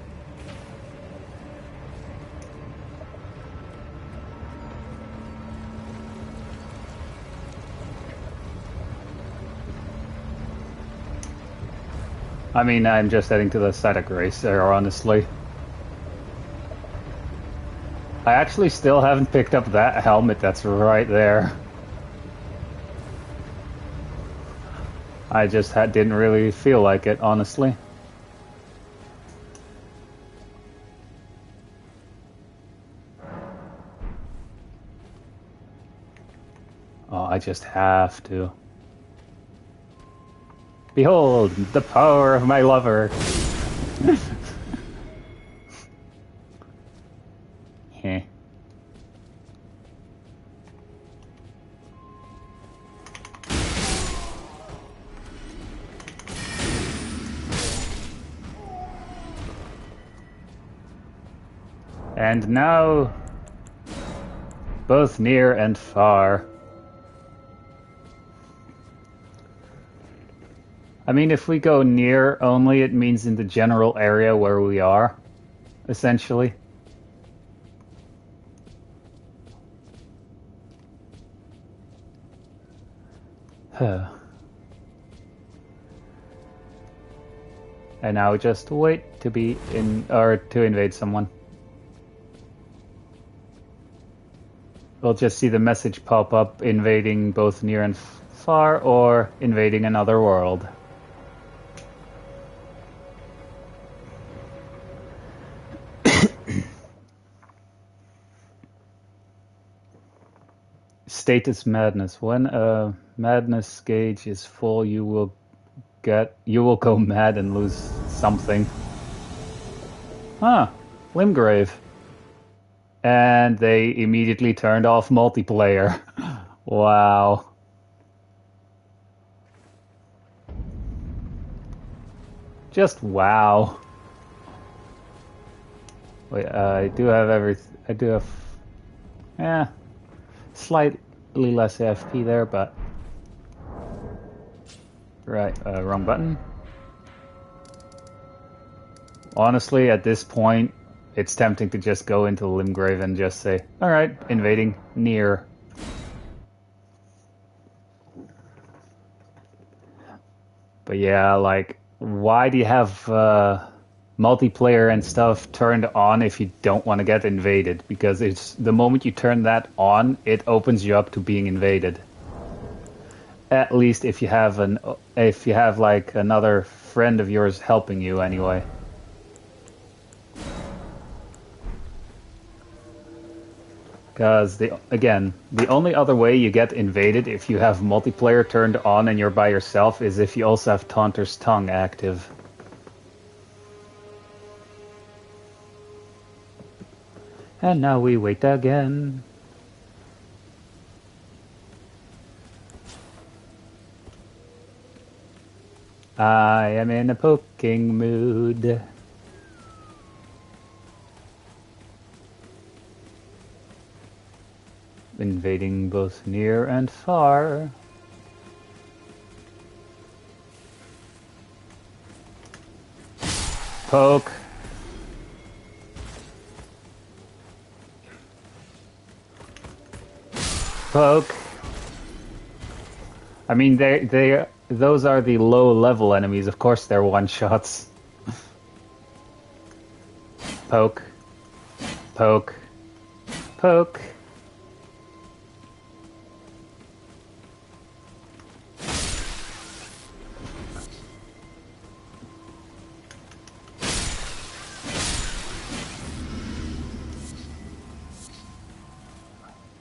I mean, I'm just heading to the side of Grace there, honestly. I actually still haven't picked up that helmet that's right there. I just didn't really feel like it, honestly. Oh, I just have to. Behold, the power of my lover. Heh. And now, both near and far. I mean, if we go near only, it means in the general area where we are, essentially. And now just wait to be in, or to invade someone. We'll just see the message pop up, invading both near and far, or invading another world. Status madness. When a madness gauge is full, you will go mad and lose something. Huh. Limgrave. And they immediately turned off multiplayer. Wow. Just wow. Wait, I do have I do have... Yeah. Slightly less AFP there, but... Right, wrong button. Honestly, at this point, it's tempting to just go into Limgrave and just say, alright, invading near. But yeah, like, why do you have multiplayer and stuff turned on if you don't want to get invaded? Because it's the moment you turn that on, it opens you up to being invaded. At least if you have like another friend of yours helping you anyway. Because again, the only other way you get invaded if you have multiplayer turned on and you're by yourself is if you also have Taunter's Tongue active. And now we wait again. I am in a poking mood. Invading both near and far. Poke. Poke. I mean, those are the low level enemies. Of course they're one-shots. Poke. Poke. Poke.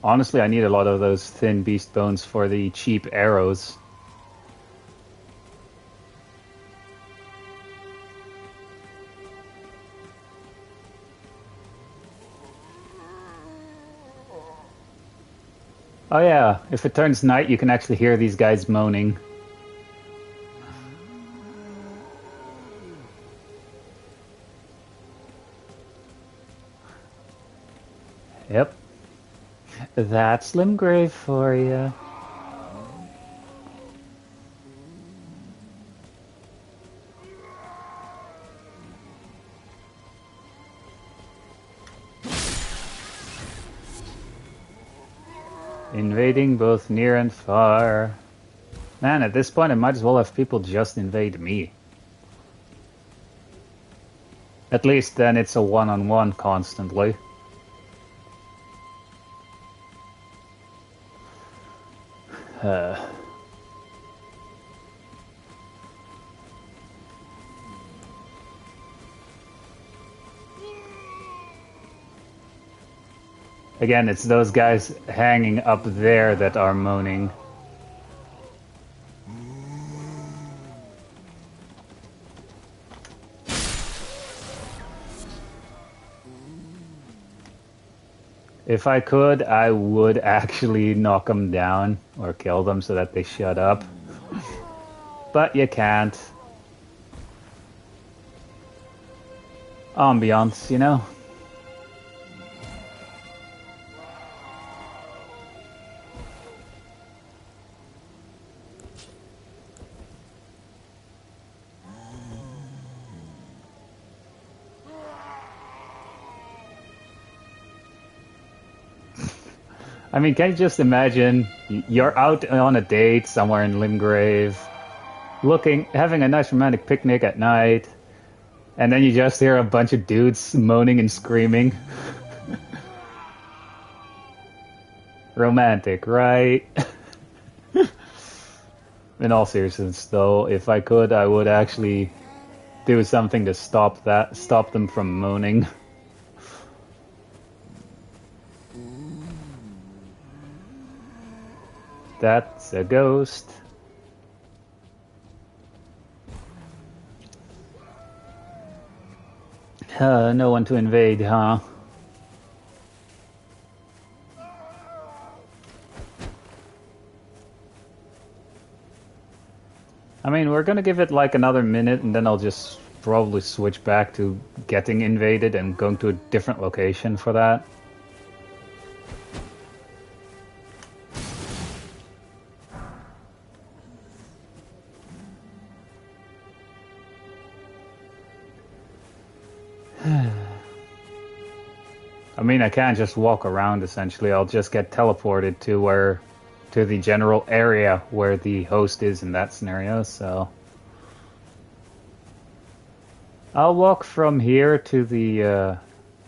Honestly, I need a lot of those thin beast bones for the cheap arrows. Oh yeah, if it turns night, you can actually hear these guys moaning. Yep. That's Limgrave for you. Invading both near and far. Man, at this point I might as well have people just invade me. At least then it's a one-on-one constantly. Again, it's those guys hanging up there that are moaning. If I could, I would actually knock them down or kill them so that they shut up. But you can't. Ambiance, you know? I mean, can you just imagine you're out on a date somewhere in Limgrave, having a nice romantic picnic at night, and then you just hear a bunch of dudes moaning and screaming. Romantic, right? In all seriousness, though, if I could, I would actually do something to stop them from moaning. That's a ghost. No one to invade, huh? I mean, we're gonna give it like another minute and then I'll just probably switch back to getting invaded and going to a different location for that. I mean, I can't just walk around, essentially. I'll just get teleported to the general area where the host is in that scenario, so... I'll walk from here to the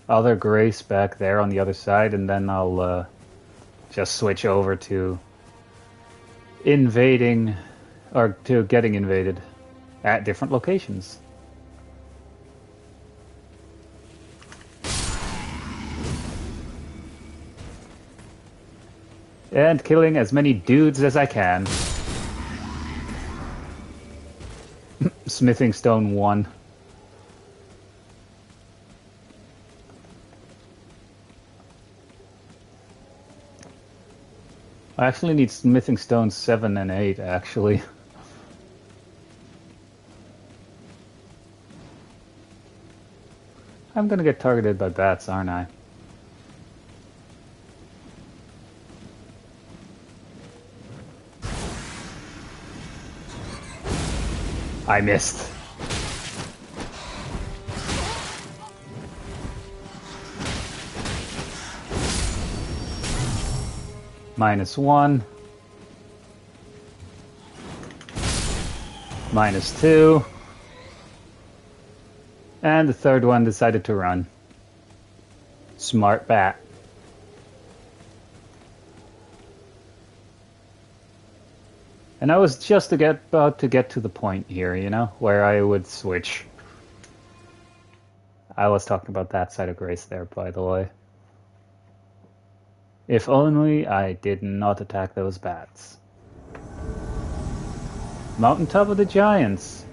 other Grace back there on the other side, and then I'll just switch over to invading, or to getting invaded at different locations. And killing as many dudes as I can. Smithing Stone 1. I actually need Smithing Stones 7 and 8, actually. I'm gonna get targeted by bats, aren't I? I missed. -1. -2. And the third one decided to run. Smart bat. And I was just about to get to the point here, you know, where I would switch. I was talking about that side of Grace there, by the way. If only I did not attack those bats. Mountaintop of the Giants.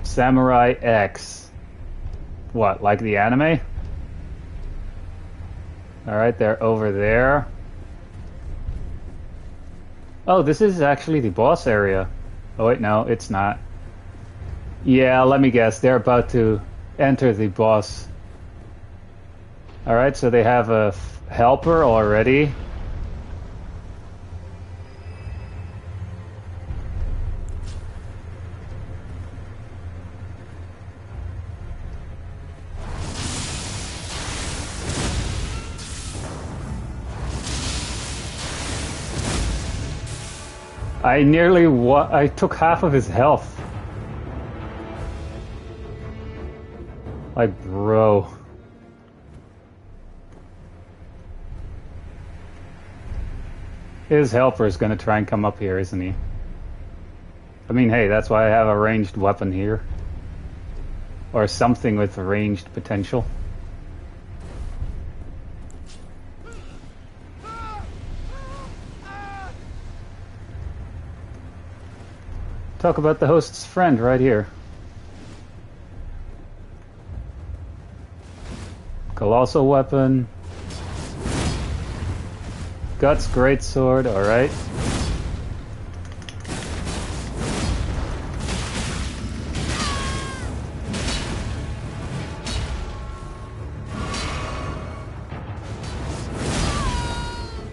Samurai X. What, like the anime? Alright, they're over there. Oh, this is actually the boss area. Oh wait, no, it's not. Yeah, let me guess. They're about to enter the boss. Alright, so they have a helper already. I took half of his health. Like, bro. His helper is gonna try and come up here, isn't he? I mean, hey, that's why I have a ranged weapon here. Or something with ranged potential. Talk about the host's friend right here. Colossal weapon. Guts, greatsword, alright.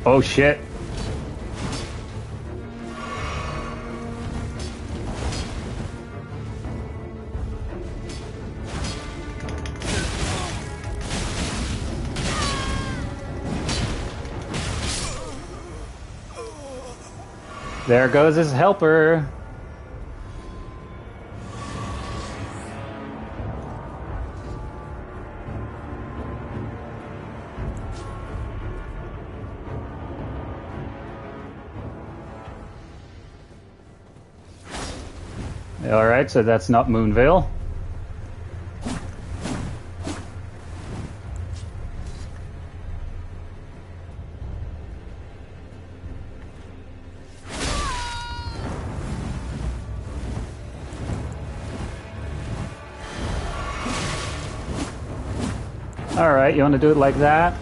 Oh shit. There goes his helper. Alright, so that's not Moonvale. Alright, you want to do it like that?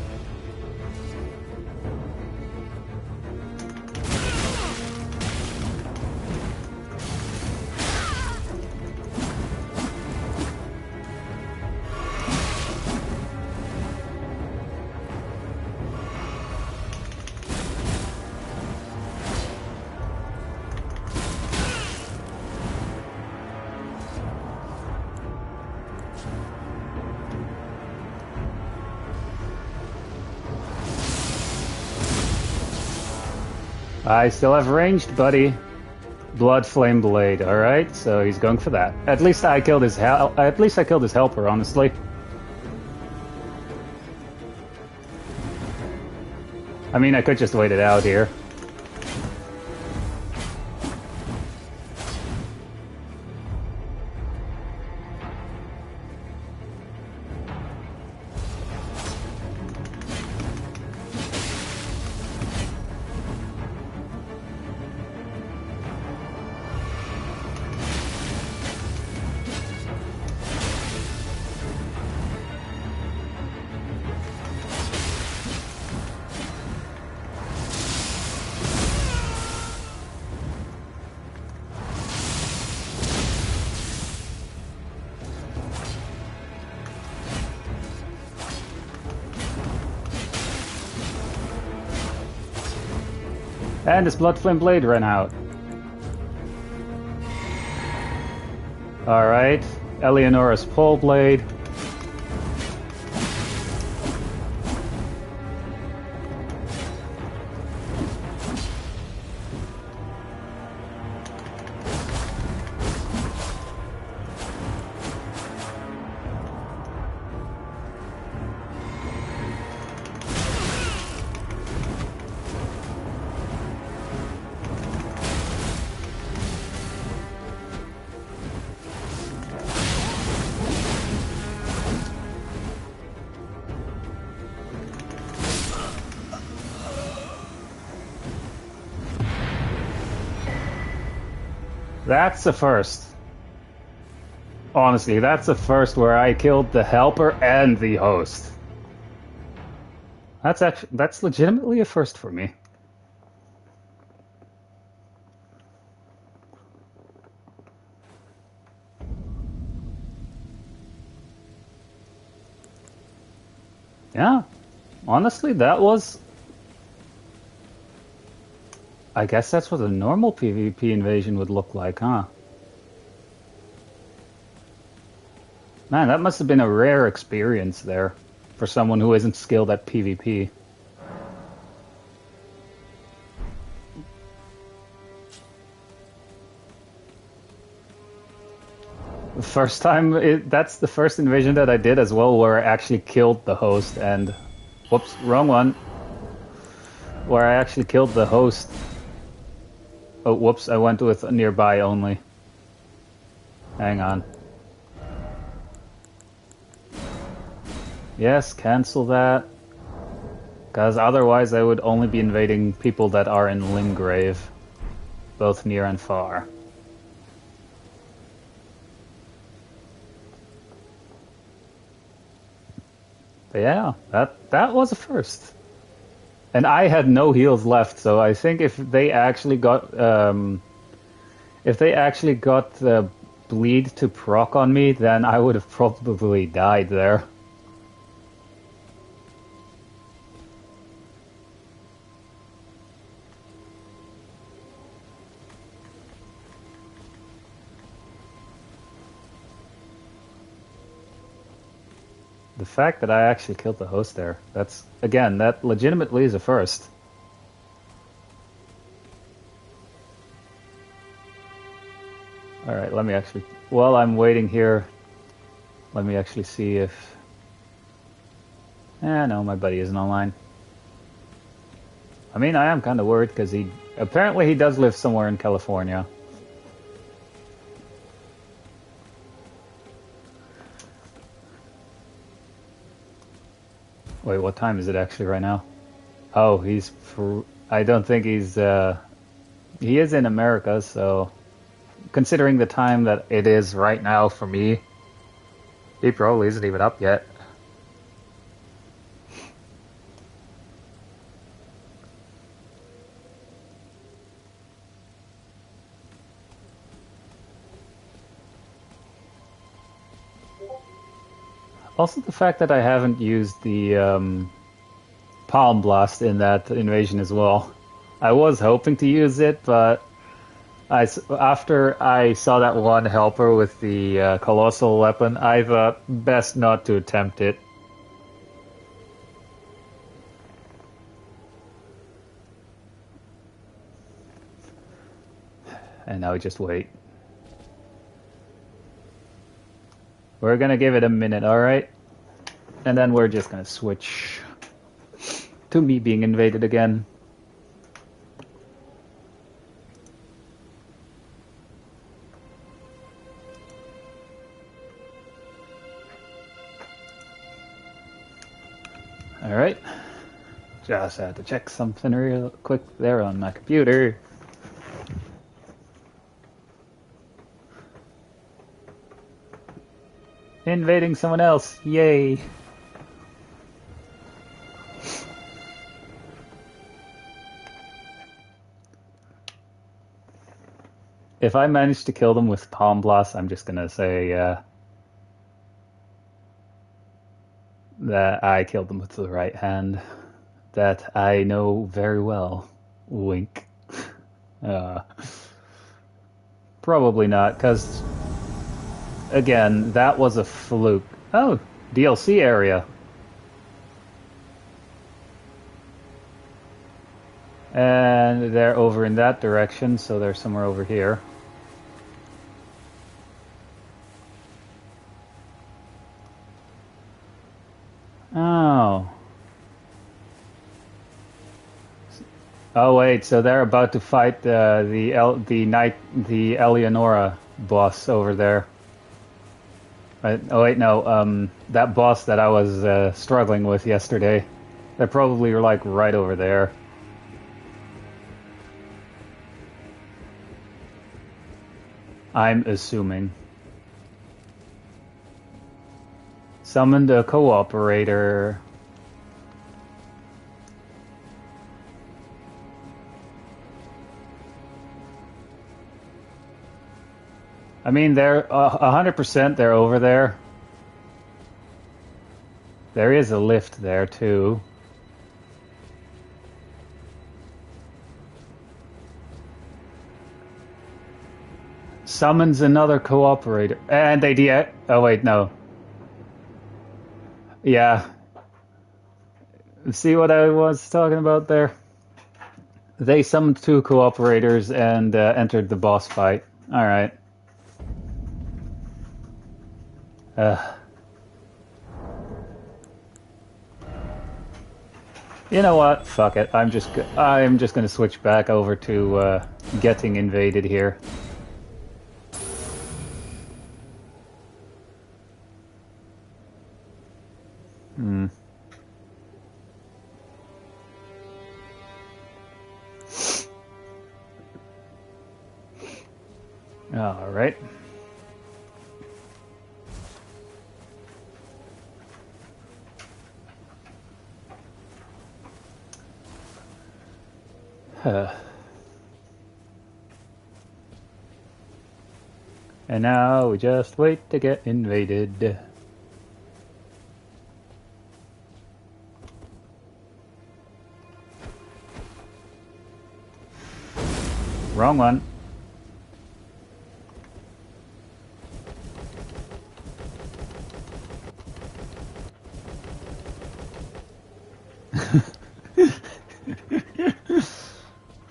I still have ranged, buddy. Blood Flame Blade. All right, so he's going for that. At least I killed his helper, honestly. I mean, I could just wait it out here. And his Blood Flame Blade ran out. Alright, Eleonora's Pole Blade. That's the first. Honestly, that's the first where I killed the helper and the host. That's legitimately a first for me. Yeah. Honestly, that was... I guess that's what a normal PvP invasion would look like, huh? Man, that must have been a rare experience there for someone who isn't skilled at PvP. First time, that's the first invasion that I did as well, where I actually killed the host and, whoops, wrong one. Where I actually killed the host. Oh, whoops, I went with nearby only. Hang on. Yes, cancel that. Because otherwise I would only be invading people that are in Limgrave, both near and far. But yeah, that was a first. And I had no heals left, so I think if they actually got the bleed to proc on me, then I would have probably died there. The fact that I actually killed the host there, that's, again, that legitimately is a first. Alright, let me actually, while I'm waiting here, let me actually see if... no, my buddy isn't online. I mean, I am kind of worried because apparently he does live somewhere in California. Wait, what time is it actually right now? Oh, I don't think he's, he is in America, so considering the time that it is right now for me, he probably isn't even up yet. Also, the fact that I haven't used the Palm Blast in that invasion as well. I was hoping to use it, but after I saw that one helper with the Colossal weapon, I thought best not to attempt it. And now we just wait. We're gonna give it a minute, alright? And then we're just gonna switch to me being invaded again. Alright. Just had to check something real quick there on my computer. Invading someone else. Yay. If I manage to kill them with Palm Blast, I'm just gonna say that I killed them with the right hand. That I know very well. Wink. Probably not, because again, that was a fluke. Oh, DLC area. And they're over in that direction, so they're somewhere over here. Oh. Oh wait, so they're about to fight the Eleonora boss over there. Oh wait, no, that boss that I was struggling with yesterday. They're probably like right over there. I'm assuming. Summoned a cooperator. I mean, they're 100% they're over there. There is a lift there too. Summons another cooperator. And they oh wait, no. Yeah. See what I was talking about there? They summoned two cooperators and entered the boss fight. Alright. Uh, you know what? Fuck it. I'm just gonna switch back over to getting invaded here. Hmm. All right. And now we just wait to get invaded. Wrong one.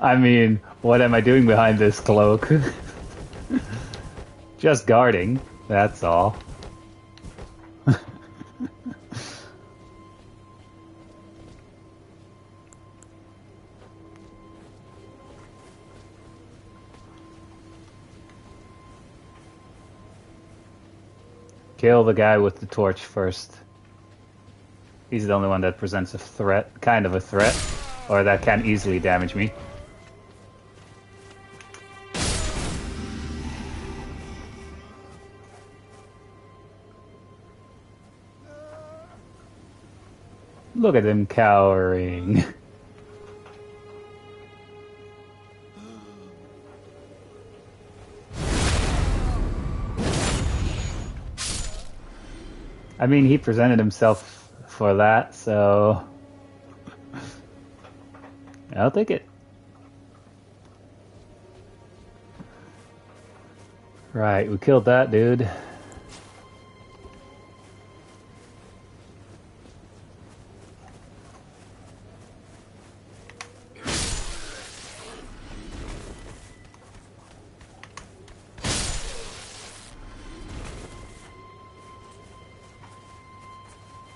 I mean, what am I doing behind this cloak? Just guarding, that's all. Kill the guy with the torch first. He's the only one that presents a threat, kind of a threat, or that can easily damage me. Look at him cowering. I mean, he presented himself for that, so I'll take it. Right, we killed that dude.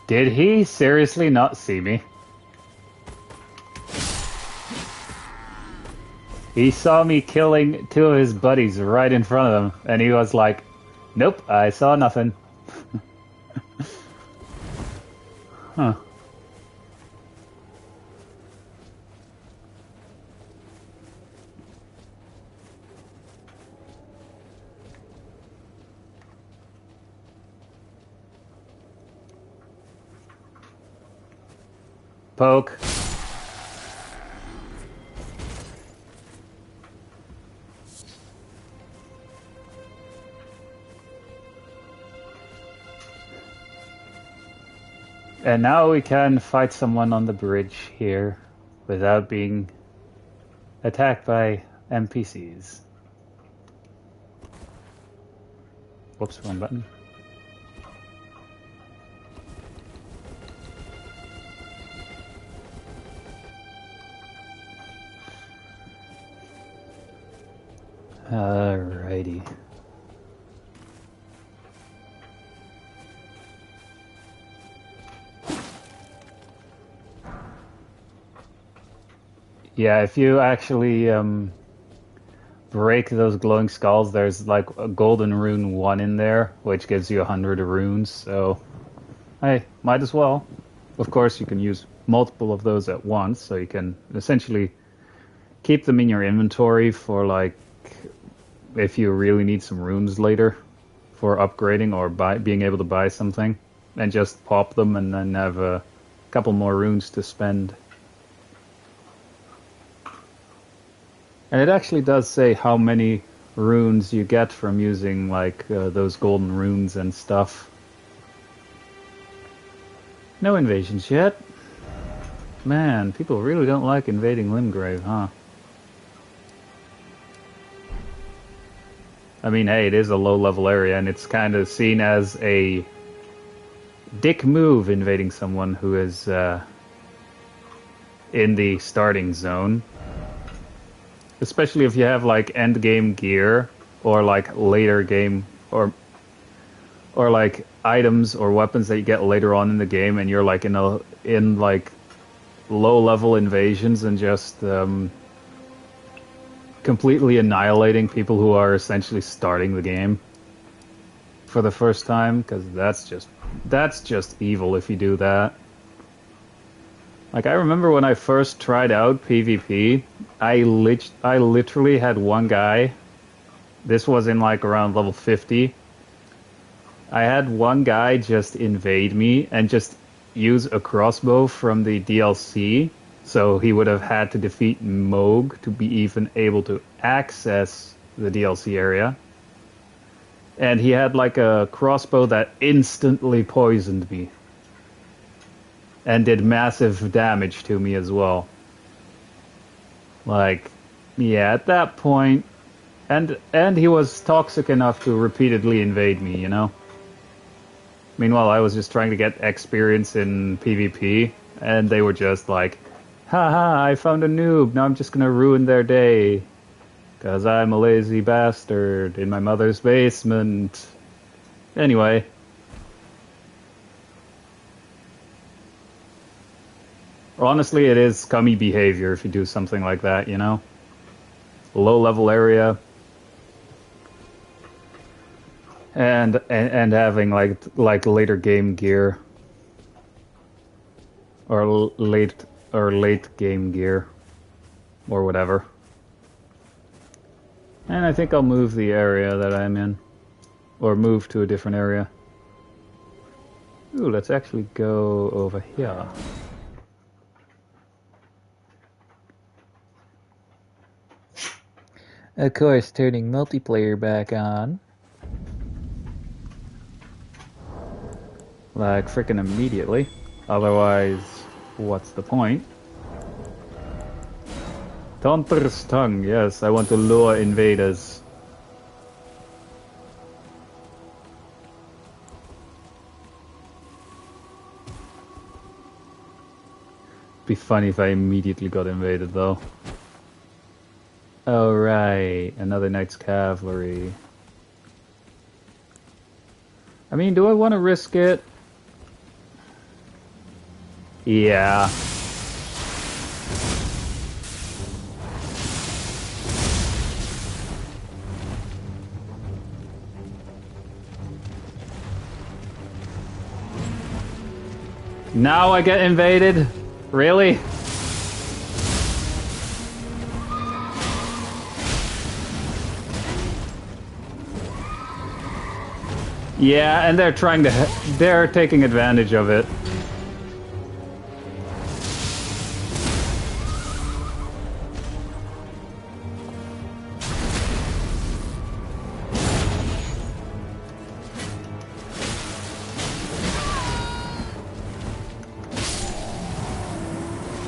Did he seriously not see me? He saw me killing two of his buddies right in front of him, and he was like, nope, I saw nothing. Huh. Poke. And now we can fight someone on the bridge here without being attacked by NPCs. Whoops, wrong button. Alrighty. Yeah, if you actually break those glowing skulls, there's like a golden rune 1 in there, which gives you 100 runes, so hey, might as well. Of course, you can use multiple of those at once, so you can essentially keep them in your inventory for like if you really need some runes later for upgrading or being able to buy something, and just pop them and then have a couple more runes to spend. And it actually does say how many runes you get from using like those golden runes and stuff. No invasions yet. Man, people really don't like invading Limgrave, huh? I mean, hey, it is a low-level area, and it's kind of seen as a dick move invading someone who is in the starting zone. Especially if you have, like, end-game gear, or, like, later game, or or like items or weapons that you get later on in the game, and you're like in like low level invasions and just completely annihilating people who are essentially starting the game for the first time, because that's just evil if you do that. Like, I remember when I first tried out PvP, I literally had one guy. This was in like around level 50. I had one guy just invade me and just use a crossbow from the DLC. So he would have had to defeat Moog to be even able to access the DLC area. And he had like a crossbow that instantly poisoned me. And did massive damage to me as well. Like, yeah, at that point, and he was toxic enough to repeatedly invade me, you know? Meanwhile, I was just trying to get experience in PvP, and they were just like, haha, I found a noob, now I'm just gonna ruin their day. Because I'm a lazy bastard in my mother's basement. Anyway. Honestly, it is scummy behavior if you do something like that, you know? Low level area. And having like later game gear. Or late game gear. Or whatever. And I think I'll move the area that I'm in. Or move to a different area. Ooh, let's actually go over here. Of course, turning multiplayer back on. Like frickin' immediately. Otherwise, what's the point? Taunter's tongue, yes, I want to lure invaders. Be funny if I immediately got invaded though. Oh right, another Knight's Cavalry. I mean, do I want to risk it? Yeah. Now I get invaded? Really? Yeah, and they're taking advantage of it.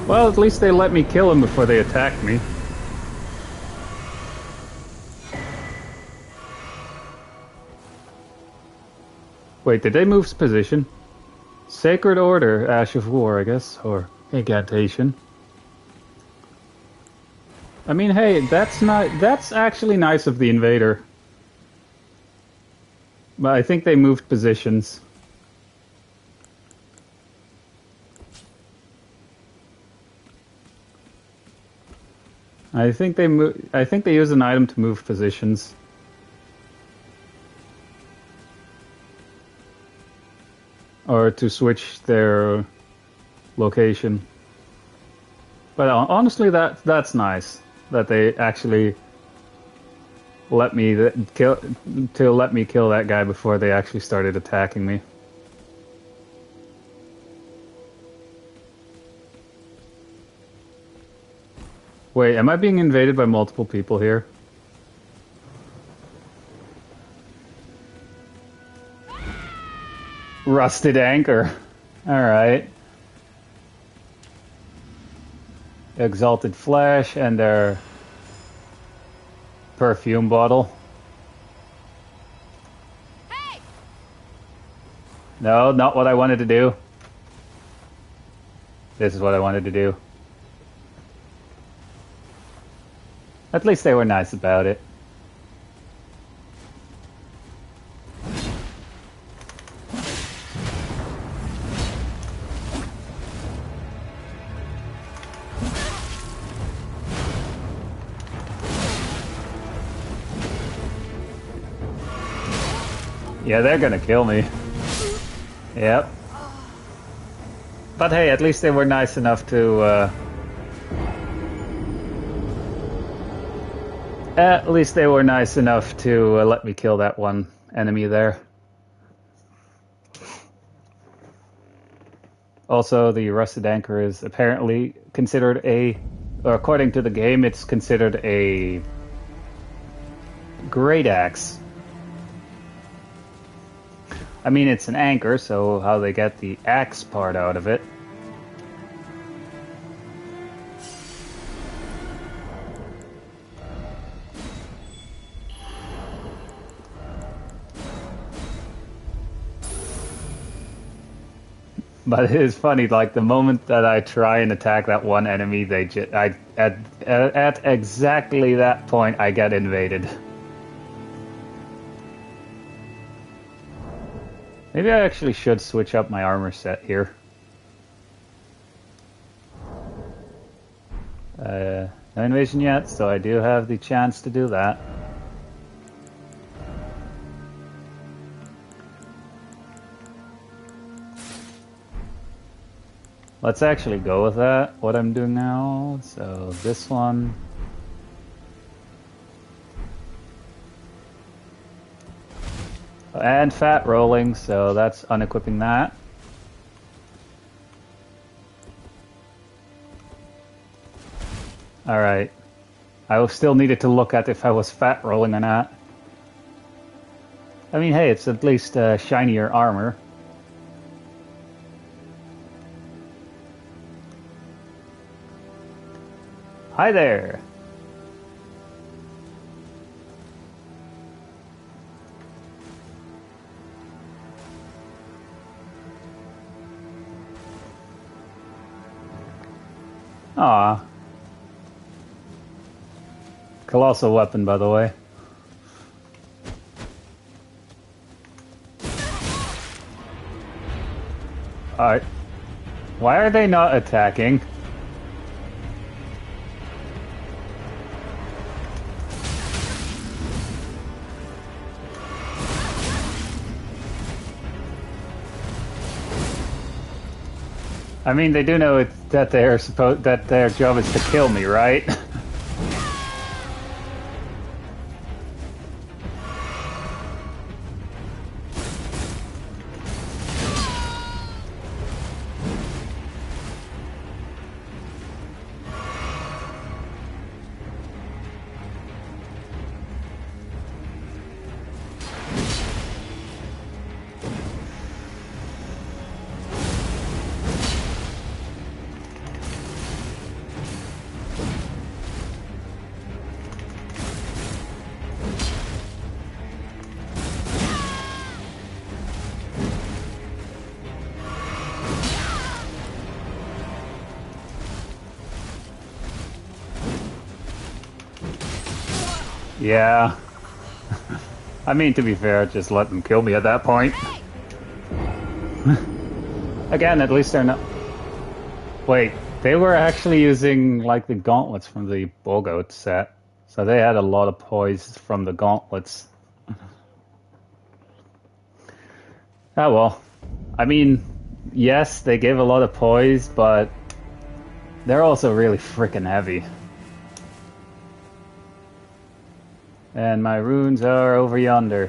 Well, at least they let me kill him before they attacked me. Wait, did they move position? Sacred Order, Ash of War, I guess, or Incantation. I mean, hey, that's actually nice of the invader. But I think they moved positions. I think they use an item to move positions. Or to switch their location. But honestly, that's nice that they actually let me kill that guy before they actually started attacking me. Wait, am I being invaded by multiple people here? Rusted anchor. Alright. Exalted flesh and their perfume bottle. Hey! No, not what I wanted to do. This is what I wanted to do. At least they were nice about it. Yeah, they're gonna kill me. Yep. But hey, at least they were nice enough to, at least they were nice enough to let me kill that one enemy there. Also, the rusted anchor is apparently considered or according to the game, it's considered a great axe. I mean, it's an anchor, so how they get the axe part out of it. But it is funny, like the moment that I try and attack that one enemy, at exactly that point I get invaded. Maybe I actually should switch up my armor set here. No invasion yet, so I do have the chance to do that. Let's actually go with that, what I'm doing now. So this one. And fat rolling, so that's unequipping that. Alright. I still needed to look at if I was fat rolling or not. I mean, hey, it's at least shinier armor. Hi there! Aw. Colossal weapon, by the way. Alright. Why are they not attacking? I mean, they do know that that their job is to kill me, right? Yeah. I mean, to be fair, just let them kill me at that point. Again, at least they're not... Wait, they were actually using, like, the gauntlets from the Bogoat set. So they had a lot of poise from the gauntlets. Oh well. I mean, yes, they give a lot of poise, but they're also really freaking heavy. And my runes are over yonder.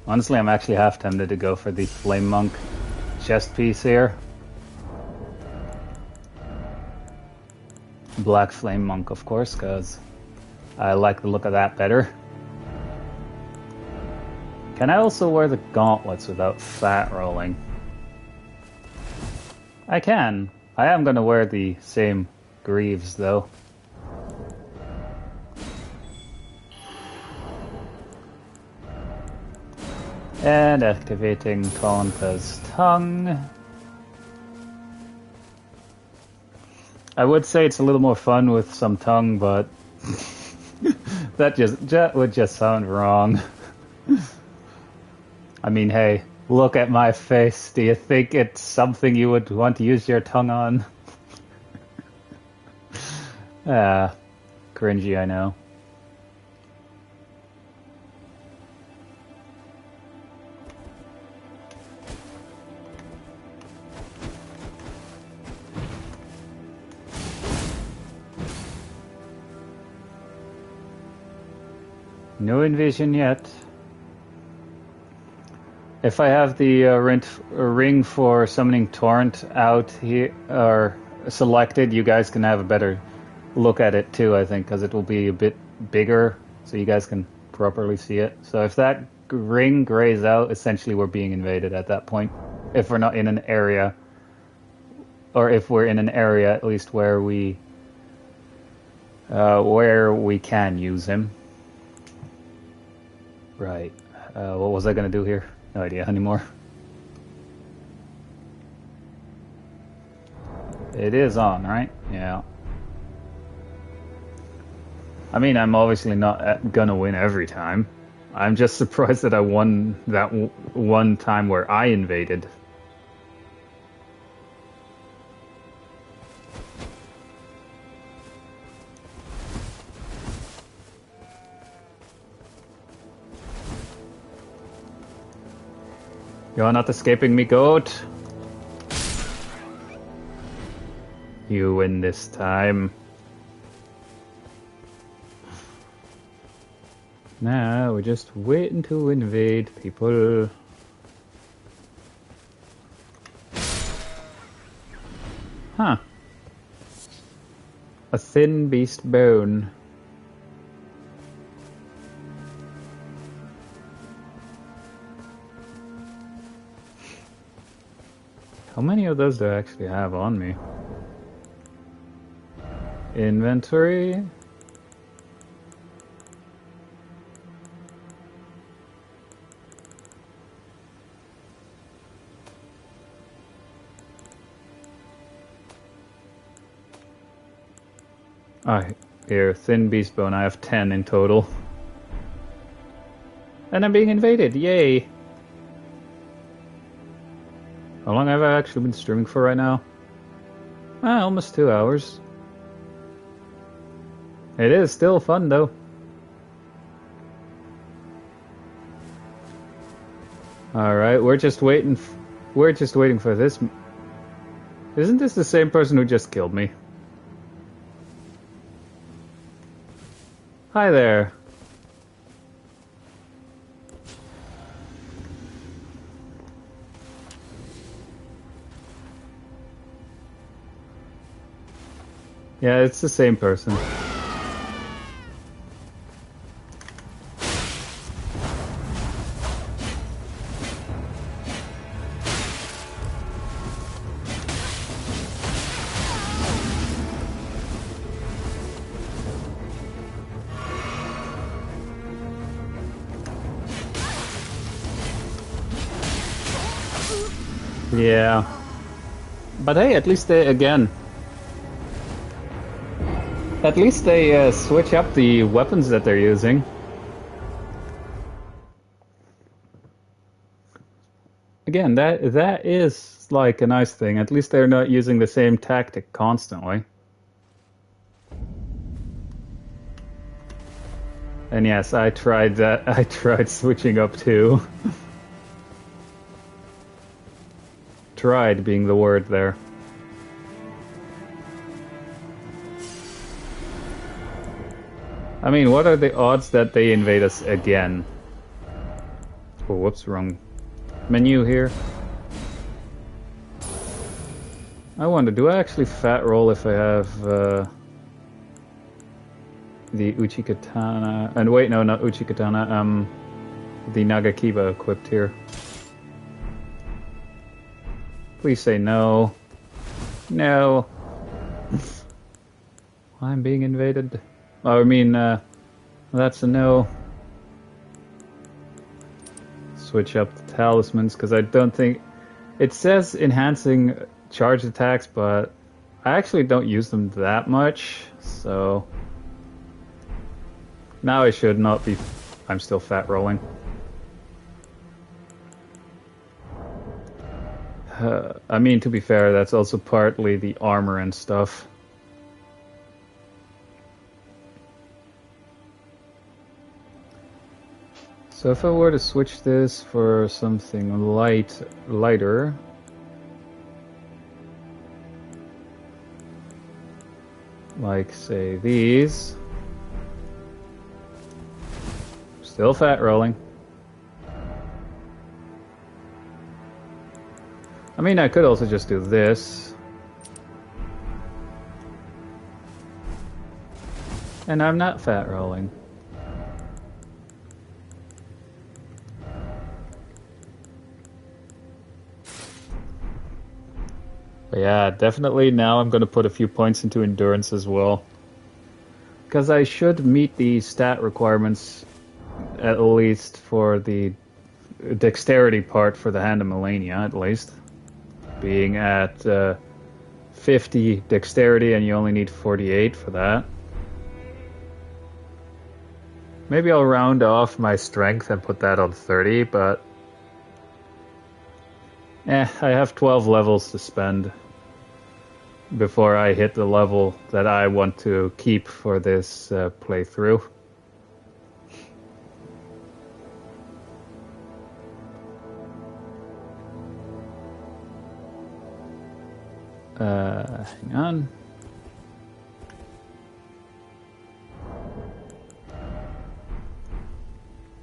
Honestly, I'm actually half tempted to go for the Flame Monk chest piece here. Black Flame Monk, of course, because I like the look of that better. Can I also wear the gauntlets without fat rolling? I can. I am going to wear the same greaves, though. And activating Konta's tongue. I would say it's a little more fun with some tongue, but that would just sound wrong. I mean, hey, look at my face. Do you think it's something you would want to use your tongue on? Ah, cringy, I know. No invasion yet. If I have the ring for summoning Torrent out here or selected, you guys can have a better look at it too, I think, because it will be a bit bigger so you guys can properly see it. So if that ring grays out, essentially we're being invaded at that point. If we're not in an area, or if we're in an area at least where we can use him. Right. What was I going to do here? No idea anymore. It is on, right? Yeah. I mean, I'm obviously not gonna win every time. I'm just surprised that I won that one time where I invaded. You're not escaping me, goat. You win this time. Now we're just waiting to invade people. Huh. A thin beast bone. How many of those do I actually have on me? Inventory. Here, thin beast bone. I have 10 in total. And I'm being invaded, yay! How long have I actually been streaming for right now? Almost 2 hours. It is still fun though. Alright, we're just waiting for this. Isn't this the same person who just killed me? Hi there. Yeah, it's the same person. Yeah. But hey, at least they switch up the weapons that they're using. Again, that is like a nice thing. At least they're not using the same tactic constantly. And yes, I tried that. I tried switching up too. Tried being the word there. I mean, what are the odds that they invade us again? Oh, whoops, wrong menu here. I wonder, do I actually fat roll if I have the Uchikatana? And wait, no, not Uchikatana. The Nagakiba equipped here. Please say no. No. I'm being invaded. Oh, I mean, that's a no. Switch up the talismans, because I don't think... It says enhancing charge attacks, but I actually don't use them that much, so... Now I should not be... I'm still fat rolling. I mean, to be fair, that's also partly the armor and stuff. So if I were to switch this for something lighter, like say these, still fat rolling. I mean, I could also just do this. And I'm not fat rolling. But yeah, definitely now I'm going to put a few points into endurance as well. Because I should meet the stat requirements, at least for the dexterity part for the Hand of Melania, at least. Being at 50 dexterity and you only need 48 for that. Maybe I'll round off my strength and put that on 30, but I have 12 levels to spend before I hit the level that I want to keep for this playthrough. Hang on.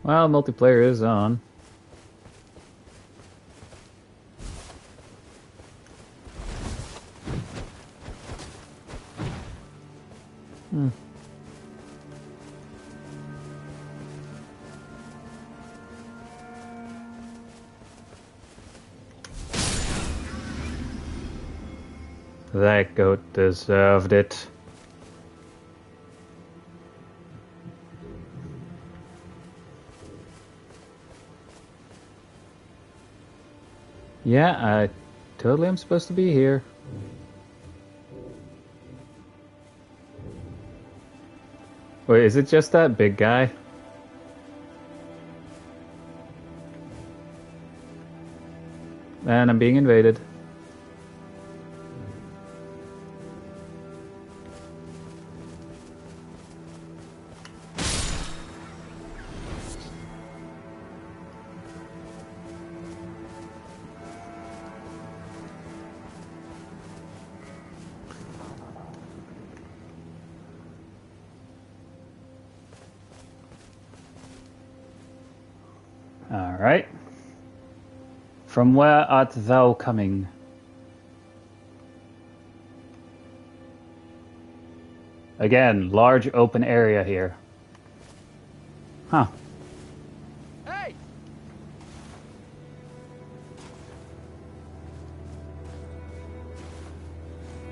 Well, multiplayer is on. That goat deserved it. Yeah, I totally am supposed to be here. Wait, is it just that big guy? And I'm being invaded. All right. From where art thou coming? Again, large open area here. Huh. Hey!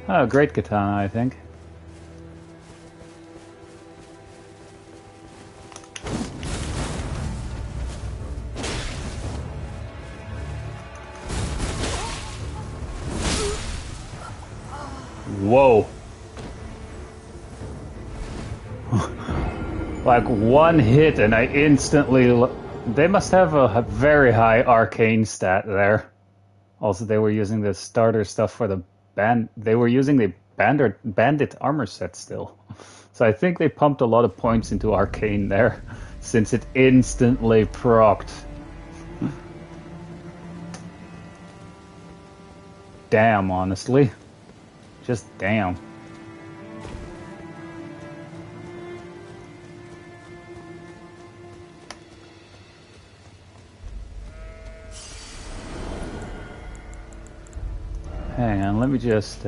Oh, great katana, I think. Whoa. Like one hit and I instantly... They must have a very high arcane stat there. Also, they were using the starter stuff for the band. They were using the bandit armor set still. So I think they pumped a lot of points into arcane there, since it instantly procced. Damn, honestly. Just damn. Hang on, let me just,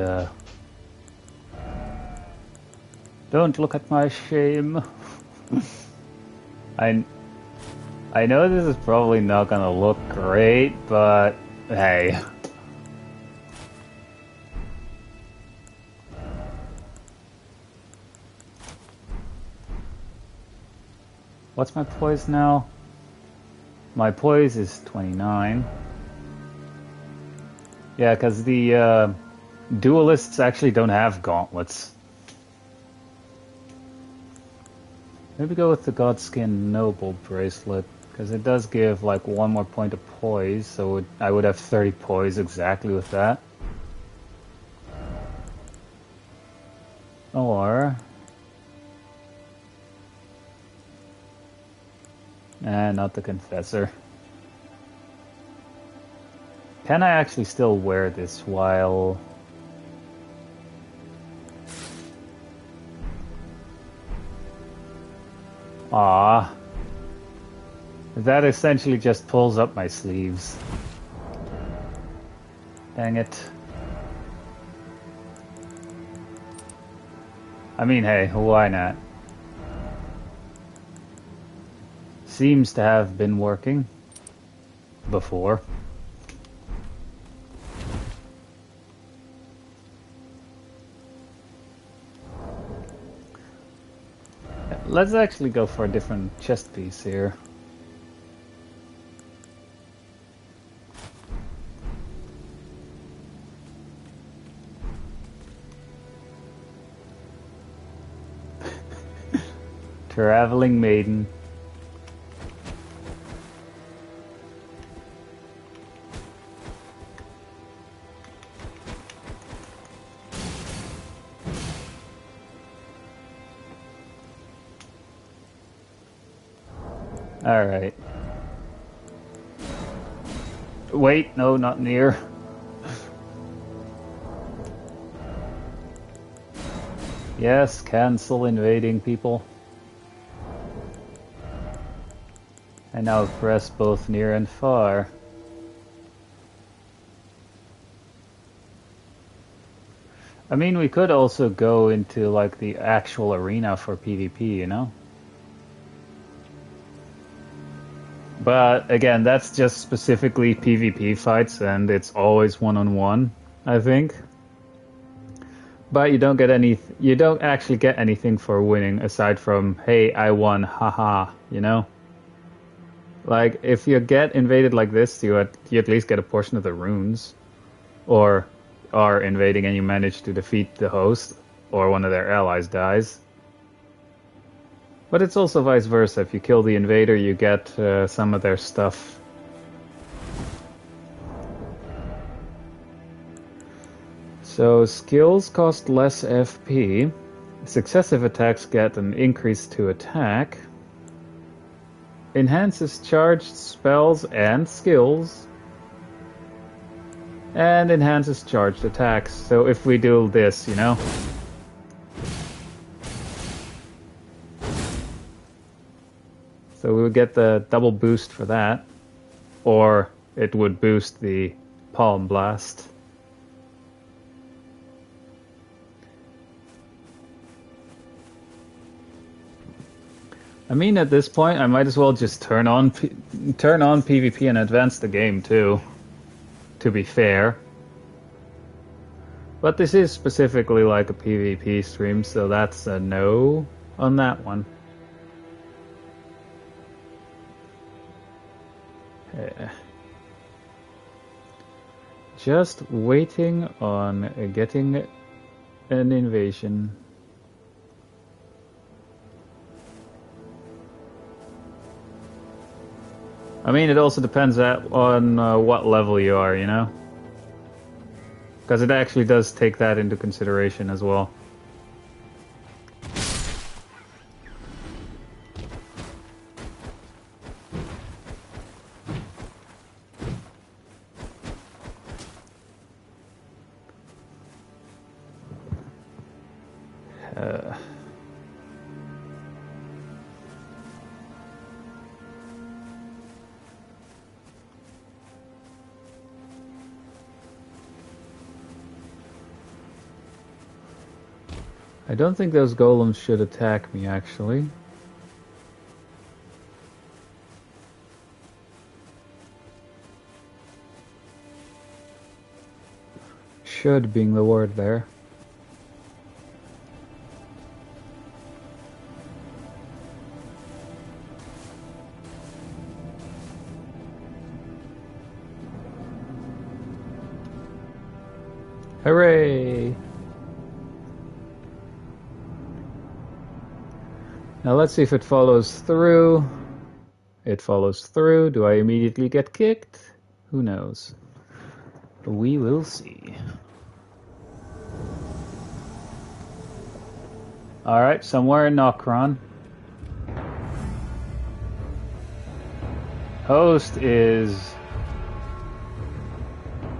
Don't look at my shame. I know this is probably not gonna look great, but hey. What's my poise now? My poise is 29. Yeah, because the duelists actually don't have gauntlets. Maybe go with the Godskin Noble bracelet, because it does give like one more point of poise, so I would have 30 poise exactly with that. Or... Not the Confessor. Can I actually still wear this while... Ah, that essentially just pulls up my sleeves. Dang it. I mean, hey, why not? Seems to have been working before. Let's actually go for a different chest piece here. Traveling maiden. Alright. Wait, no, not near. Yes, cancel invading people. And now press both near and far. I mean, we could also go into like the actual arena for PvP, you know? But again, that's just specifically PvP fights, and it's always one-on-one, I think. But you don't actually get anything for winning aside from, hey, I won, haha, you know? Like, if you get invaded like this, you at least get a portion of the runes. Or are invading and you manage to defeat the host, or one of their allies dies. But it's also vice versa. If you kill the invader, you get some of their stuff. So skills cost less FP. Successive attacks get an increase to attack. Enhances charged spells and skills. And enhances charged attacks. So if we do this, you know. So we would get the double boost for that. Or it would boost the Palm Blast. I mean, at this point, I might as well just turn on PvP and advance the game too. To be fair. But this is specifically like a PvP stream, so that's a no on that one. Just waiting on getting an invasion. I mean, it also depends on what level you are, you know? Because it actually does take that into consideration as well. I don't think those golems should attack me, actually. Should being the word there. Hooray! Now let's see if it follows through. It follows through. Do I immediately get kicked? Who knows? We will see. Alright, somewhere in Nokron. Host is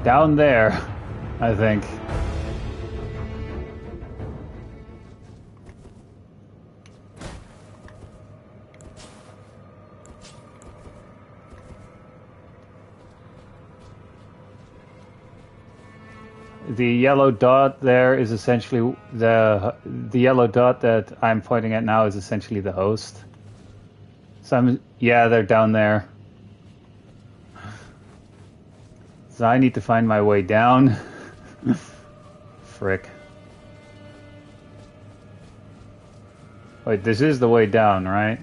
down there, I think. The yellow dot there is essentially the yellow dot that I'm pointing at now is essentially the host. So yeah, they're down there. So I need to find my way down. Frick. Wait, this is the way down, right?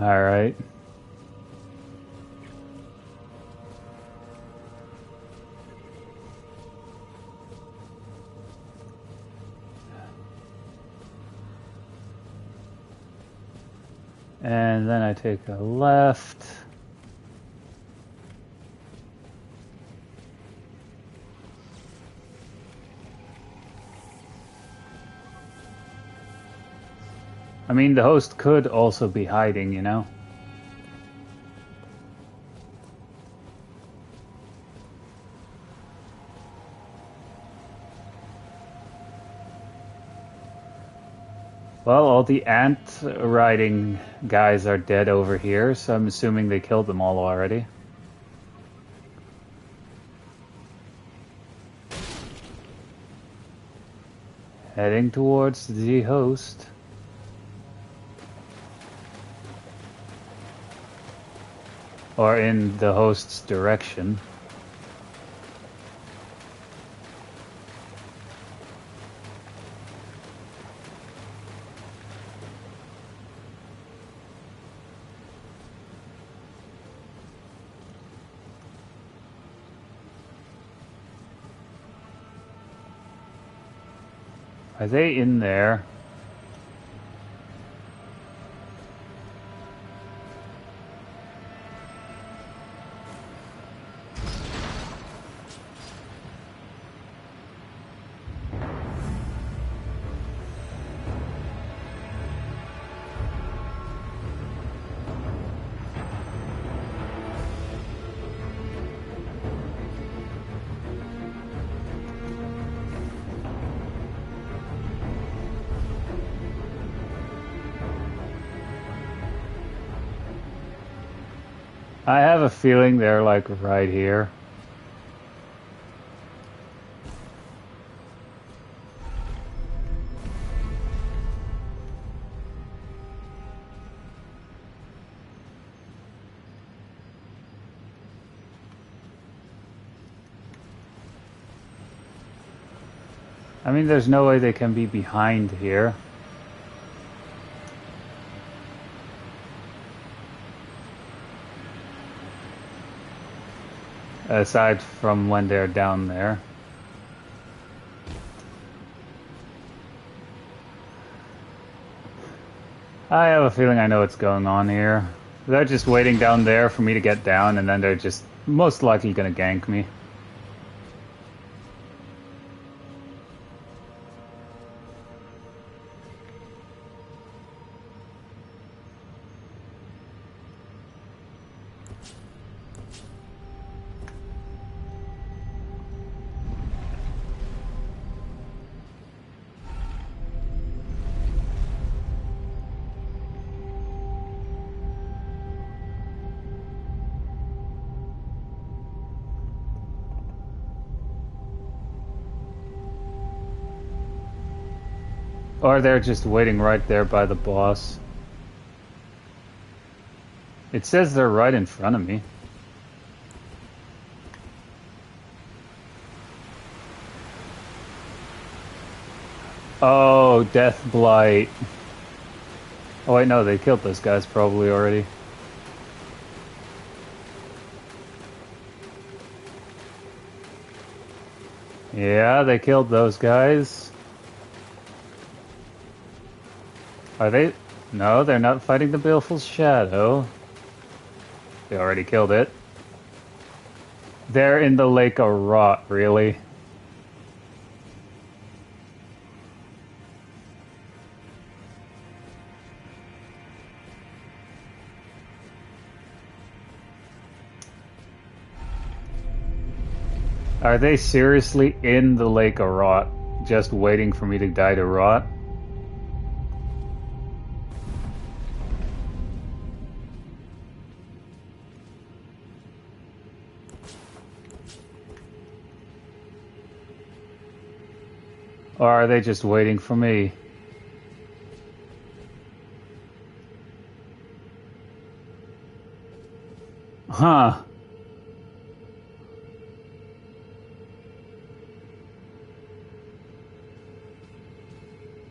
All right. And then I take a left. I mean, the host could also be hiding, you know? Well, all the ant riding guys are dead over here, so I'm assuming they killed them all already. Heading towards the host. Or in the host's direction. Are they in there? I have a feeling they're like right here. I mean, there's no way they can be behind here. Aside from when they're down there. I have a feeling I know what's going on here. They're just waiting down there for me to get down, and then they're just most likely gonna gank me. Or they're just waiting right there by the boss. It says they're right in front of me. Oh, Death Blight. Oh wait, no, they killed those guys probably already. Yeah, they killed those guys. Are they? No, they're not fighting the Baleful Shadow. They already killed it. They're in the lake of rot, really. Are they seriously in the lake of rot, just waiting for me to die to rot? Or are they just waiting for me? Huh.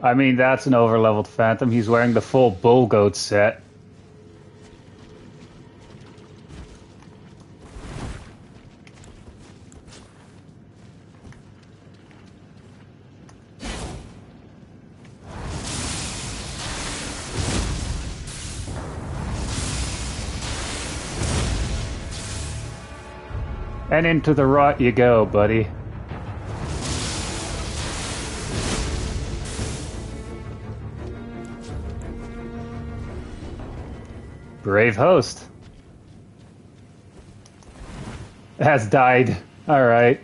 I mean, that's an overleveled Phantom. He's wearing the full Bull Goat set. And into the rot you go, buddy. Brave host. Has died. Alright.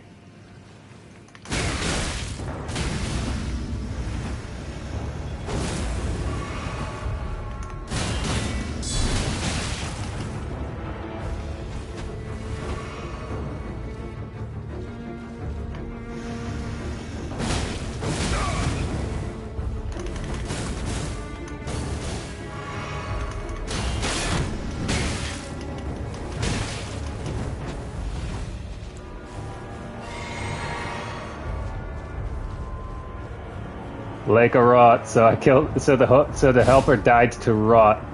Lake of rot. So I killed. So the helper died to rot.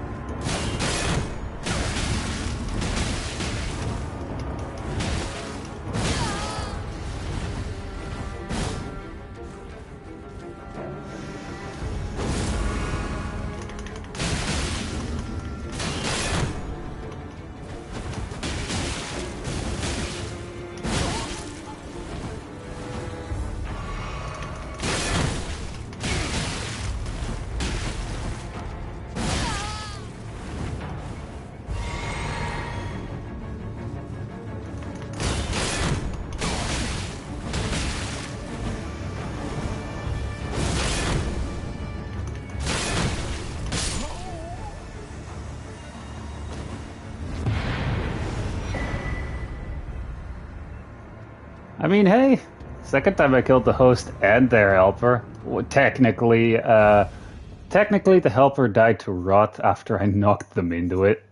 I mean, hey, second time I killed the host and their helper. Well, technically, the helper died to rot after I knocked them into it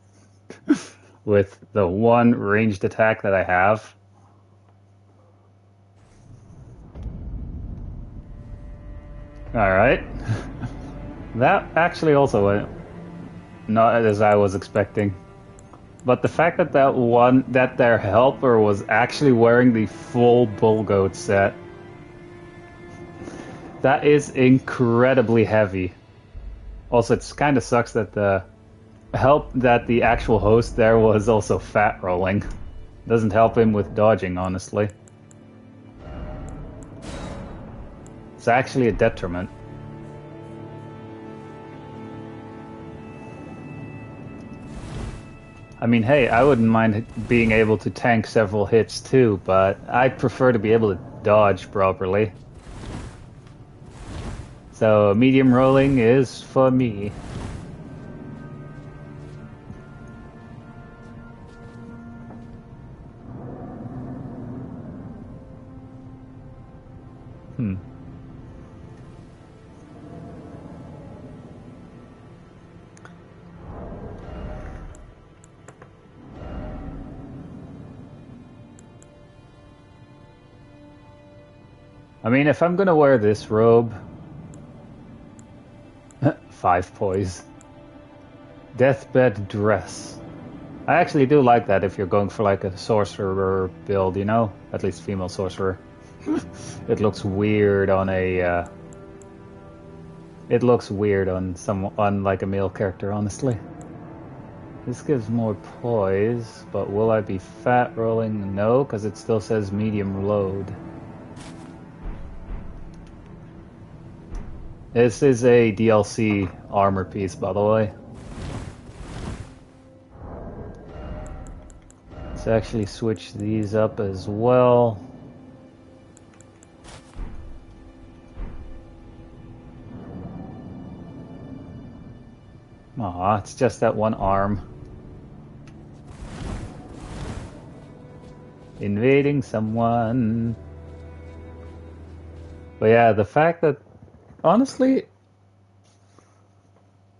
with the one ranged attack that I have. All right, that actually also went not as I was expecting. But the fact that that their helper was actually wearing the full Bull Goat set, that is incredibly heavy. Also, it kind of sucks that the actual host there was also fat rolling. Doesn't help him with dodging, honestly. It's actually a detriment. I mean, hey, I wouldn't mind being able to tank several hits too, but I'd prefer to be able to dodge properly. So, medium rolling is for me. I mean, if I'm gonna wear this robe... 5 poise. Deathbed dress. I actually do like that if you're going for like a sorcerer build, you know? At least female sorcerer. It looks weird on a... It looks weird on like a male character, honestly. This gives more poise, but will I be fat rolling? No, because it still says medium load. This is a DLC armor piece, by the way. Let's actually switch these up as well. Aw, it's just that one arm. Invading someone. But yeah, the fact that honestly,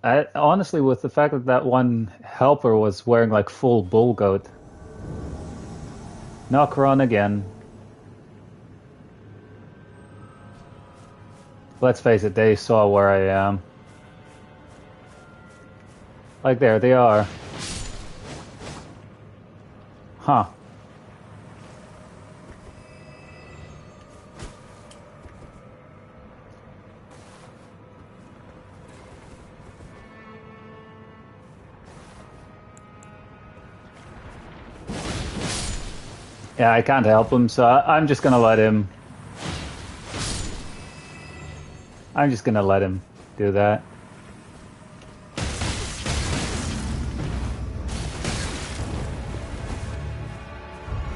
with the fact that that one helper was wearing like full bull goat. Knock run again. Let's face it, they saw where I am. Like there they are. Huh. Yeah, I can't help him, so I'm just gonna let him. I'm just gonna let him do that.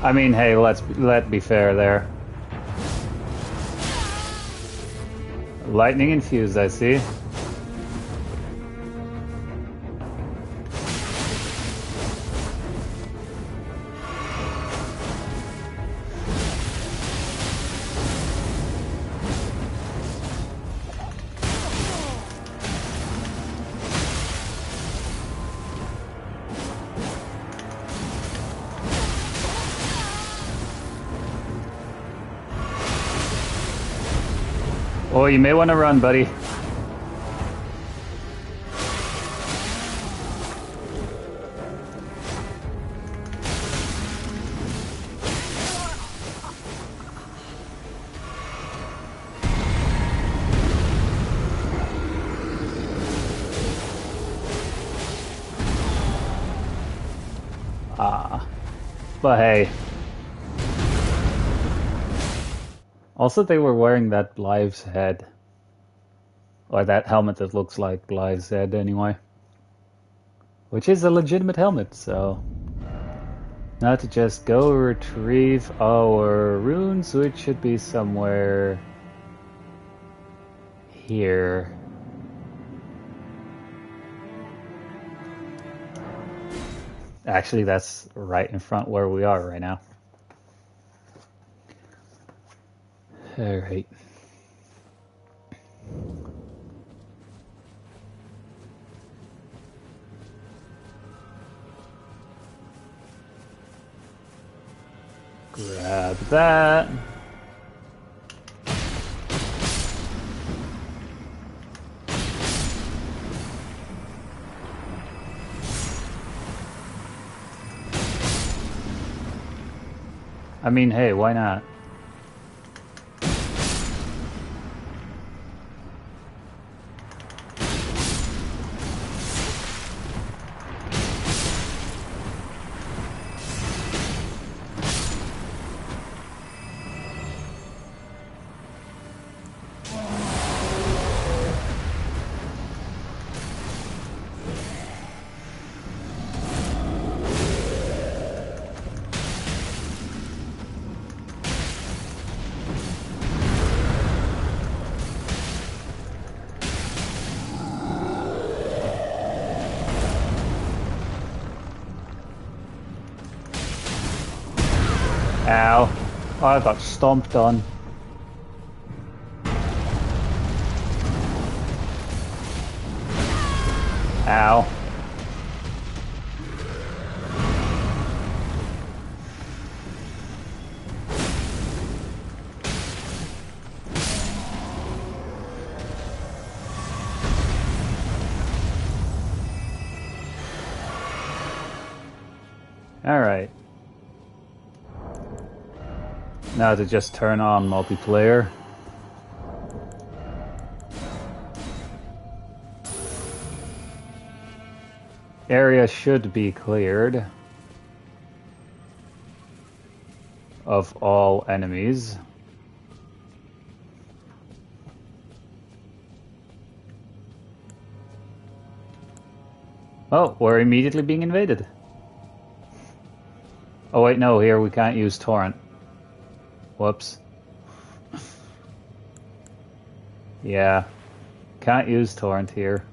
I mean, hey, let's be fair there. Lightning infused, I see. Oh, you may want to run, buddy. But hey. Also, they were wearing that Blythe's head. Or that helmet that looks like Blythe's head, anyway. Which is a legitimate helmet, so... Now to just go retrieve our runes, which should be somewhere... here. Actually, that's right in front where we are right now. Alright. Grab that. I mean, hey, why not? Ow. I got stomped on. Ow. Alright. Now to just turn on multiplayer. area should be cleared of all enemies. Oh, we're immediately being invaded. Oh wait, no, here we can't use torrent. Whoops. Yeah, can't use torrent here.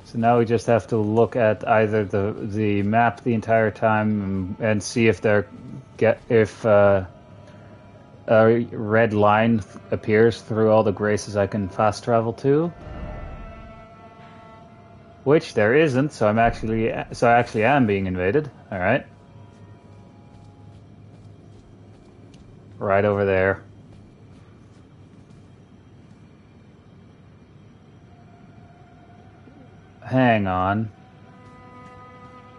So now we just have to look at either the map the entire time and see if a red line appears through all the graces I can fast travel to, which there isn't. So I actually am being invaded. All right, right over there. Hang on.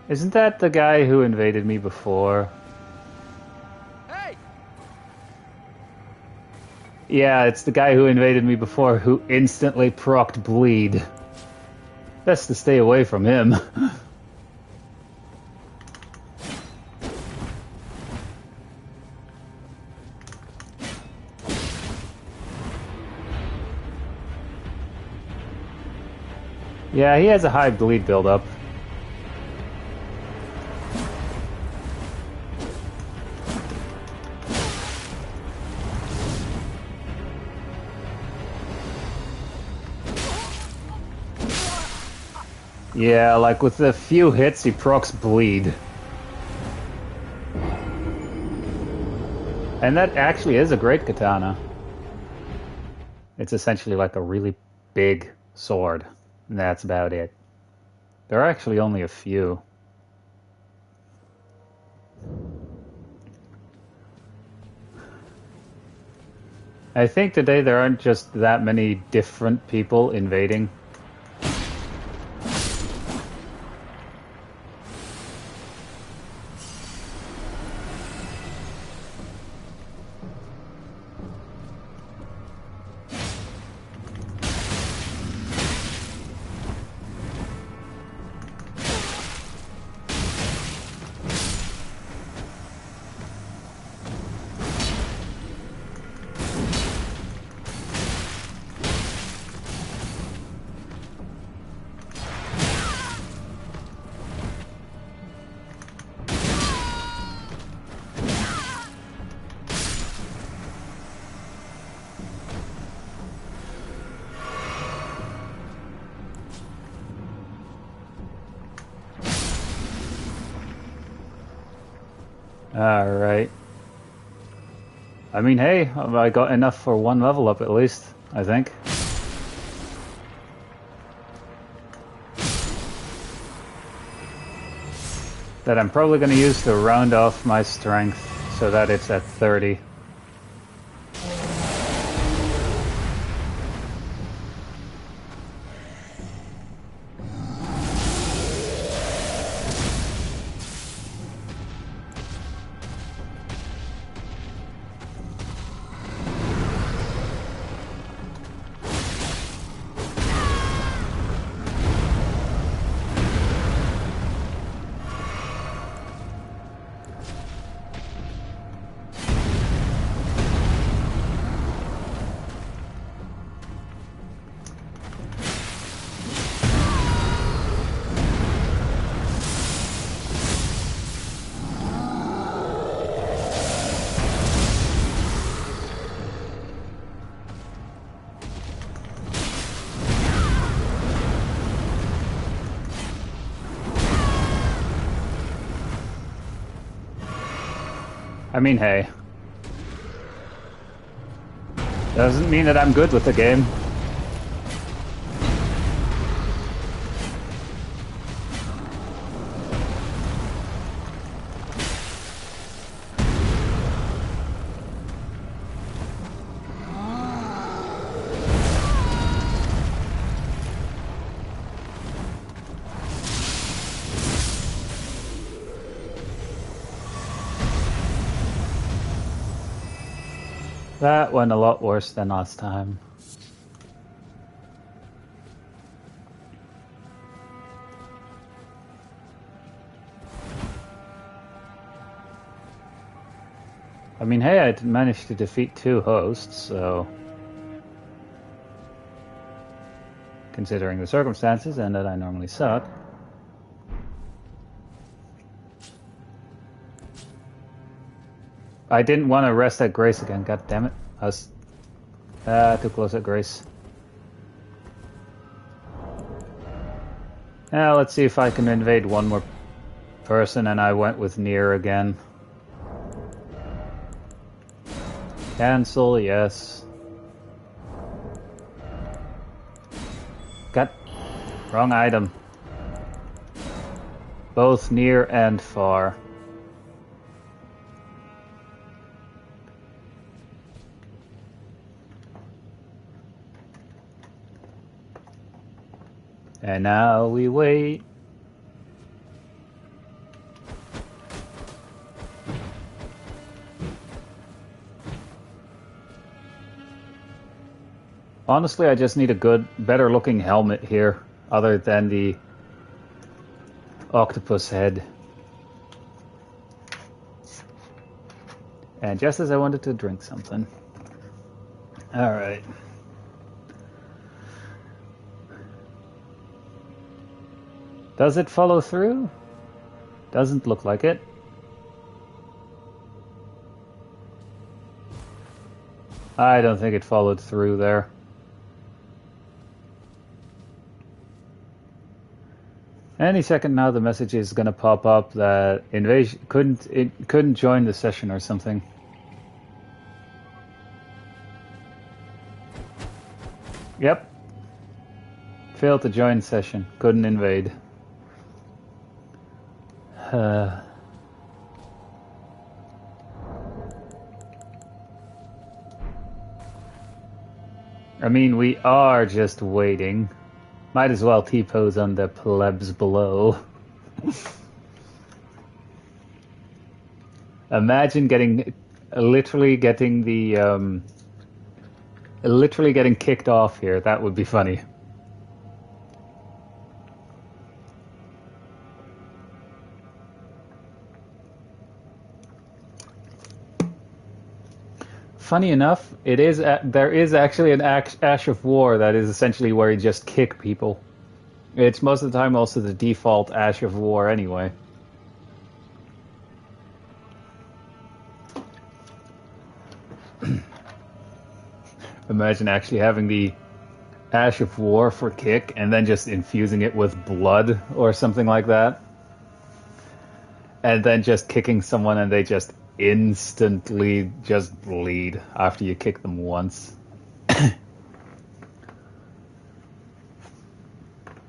Isn't that the guy who invaded me before? Hey! Yeah, it's the guy who invaded me before who instantly procced bleed. Best to stay away from him. Yeah, he has a high bleed buildup. Yeah, like with a few hits, he procs bleed. And that actually is a great katana. It's essentially like a really big sword. And that's about it. There are actually only a few. I think today there aren't just that many different people invading. Alright. I mean, hey, I got enough for one level up at least, I think. That I'm probably going to use to round off my strength so that it's at 30. I mean, hey. Doesn't mean that I'm good with the game. That went a lot worse than last time. I mean, hey, I managed to defeat 2 hosts, so... Considering the circumstances and that I normally suck. I didn't want to rest at Grace again, god damn it. I was too close at Grace. Now let's see if I can invade one more person, and I went with Nier again. Cancel, yes. Got wrong item. Both near and far. And now we wait. Honestly, I just need a better looking helmet here, other than the octopus head. And just as I wanted to drink something. Alright. Does it follow through? Doesn't look like it. I don't think it followed through there. Any second now the message is gonna pop up that invasion couldn't join the session or something. Yep. Failed to join session. Couldn't invade. I mean, we are just waiting. Might as well T-pose on the plebs below. Imagine literally getting kicked off here. That would be funny. Funny enough, there is actually an Ash of War that is essentially where you just kick people. It's most of the time also the default Ash of War anyway. Imagine actually having the Ash of War for kick and then just infusing it with blood or something like that. And then just kicking someone and they just instantly just bleed after you kick them once. I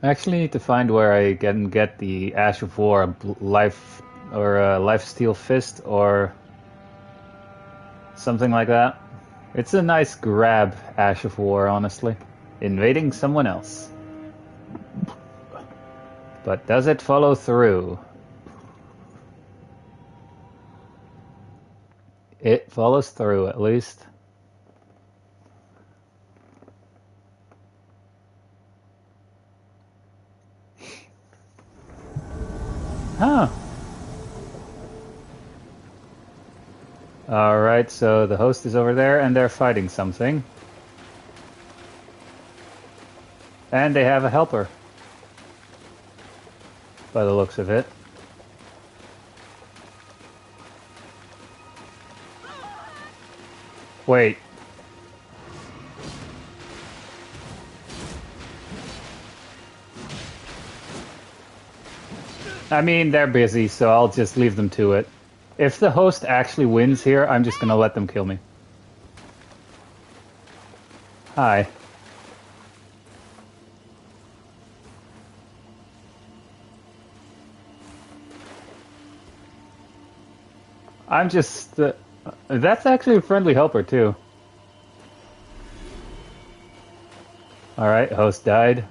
actually need to find where I can get the Ash of War, Lifesteal Fist or something like that. It's a nice grab, Ash of War, honestly. Invading someone else. But does it follow through? It follows through, at least. Huh. Alright, so the host is over there, and they're fighting something. And they have a helper. By the looks of it. Wait. I mean, they're busy, so I'll just leave them to it. If the host actually wins here, I'm just gonna let them kill me. Hi. I'm just... that's actually a friendly helper, too. Alright, host died.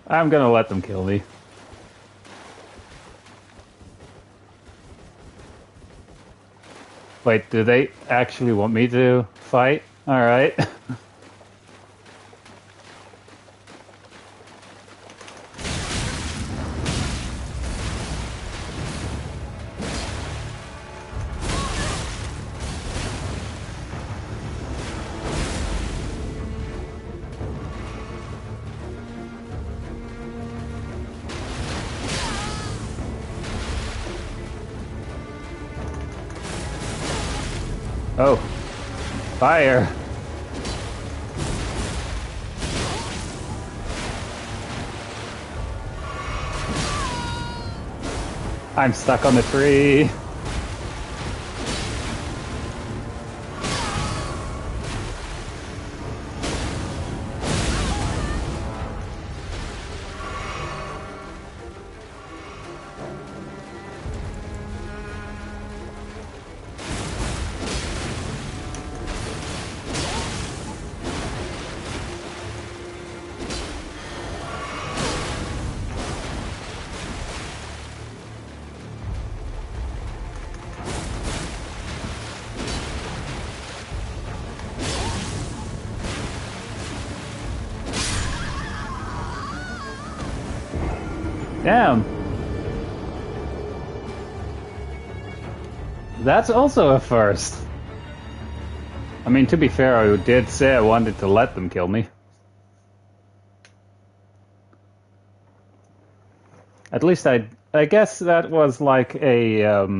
I'm gonna let them kill me. Wait, do they actually want me to fight? Alright. Oh. Fire. I'm stuck on the tree. Damn. That's also a first. I mean, to be fair, I did say I wanted to let them kill me. At least I guess that was like a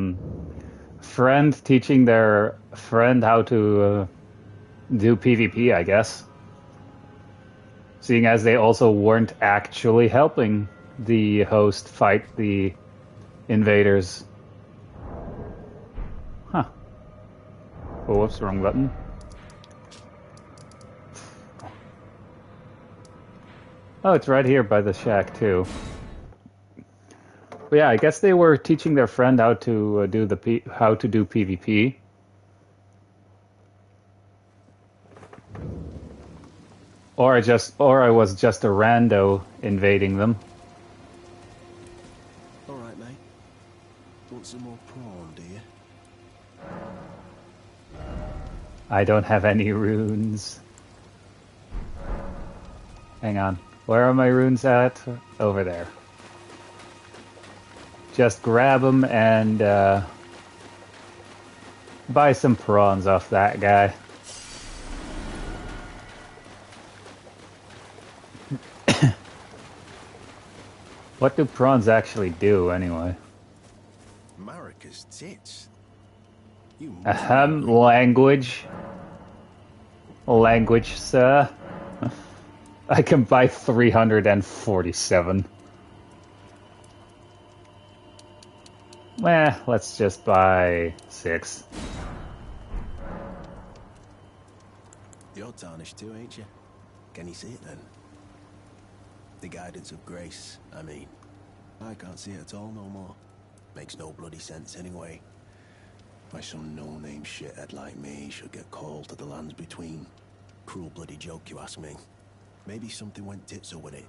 friend teaching their friend how to do PvP, I guess. Seeing as they also weren't actually helping the host fight the invaders. Huh. Oh, whoops, wrong button. Oh, it's right here by the shack, too. But yeah, I guess they were teaching their friend how to do PvP. Or I was just a rando invading them. All right, mate. Want some more prawn, do you? I don't have any runes. Hang on. Where are my runes at? Over there. Just grab them and buy some prawns off that guy. What do prawns actually do, anyway? Marika's tits. You Language. Language, sir. I can buy 347. Let's just buy 6. You're tarnished too, ain't you? Can you see it then? The guidance of grace, I mean. I can't see it at all no more. Makes no bloody sense anyway. Why some no-name shithead like me should get called to the lands between. Cruel bloody joke, you ask me. Maybe something went tits with it.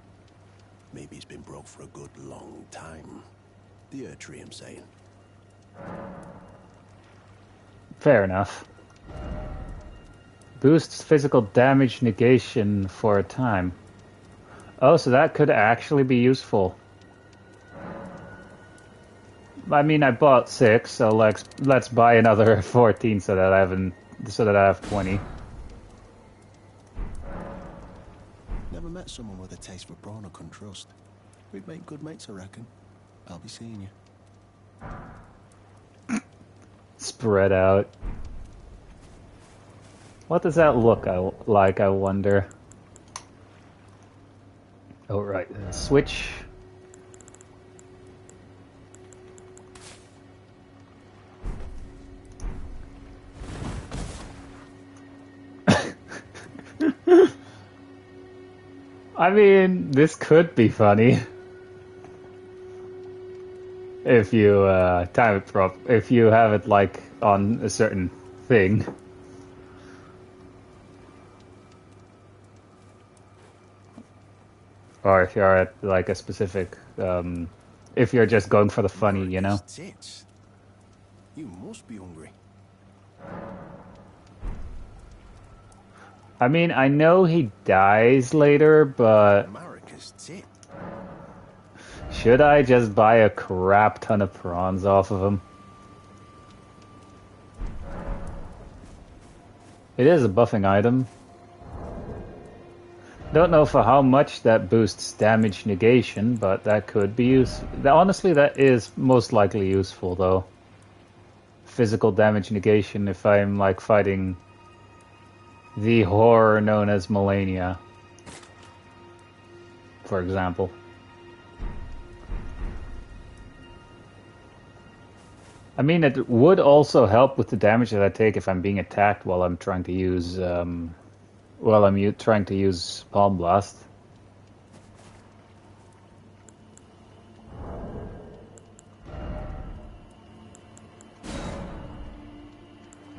Maybe it's been broke for a good long time. The Earth Tree, I'm saying. Fair enough. Boosts physical damage negation for a time. Oh, so that could actually be useful. I mean, I bought 6, so let's buy another 14 so that I have 20. Never met someone with a taste for prawn I couldn't trust. We'd make good mates, I reckon. I'll be seeing you. Spread out. What does that look like, I wonder? Oh, right. Switch. I mean, this could be funny. If you time it if you have it like on a certain thing. Or if you're at like a specific, if you're just going for the funny, you know? Tits. You must be hungry. I mean, I know he dies later, but America's tit. should I just buy a crap ton of prawns off of him? It is a buffing item. Don't know for how much that boosts damage negation, but that could be useful. Honestly, that is most likely useful, though. Physical damage negation if I'm, like, fighting the horror known as Melania, for example. I mean, it would also help with the damage that I take if I'm being attacked while I'm trying to use, trying to use Palm Blast.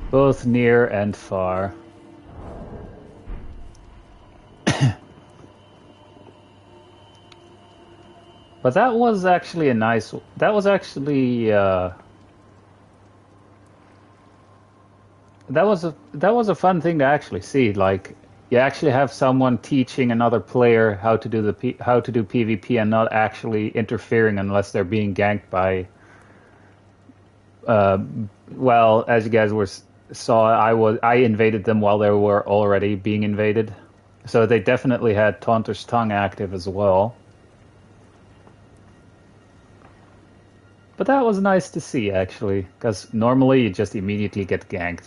Both near and far. But that was actually a nice. That was actually. That was a fun thing to actually see. Like, you actually have someone teaching another player how to do how to do PvP and not actually interfering unless they're being ganked by. Well, as you guys saw, I invaded them while they were already being invaded, so they definitely had Taunter's Tongue active as well. But that was nice to see, actually, because normally you just immediately get ganked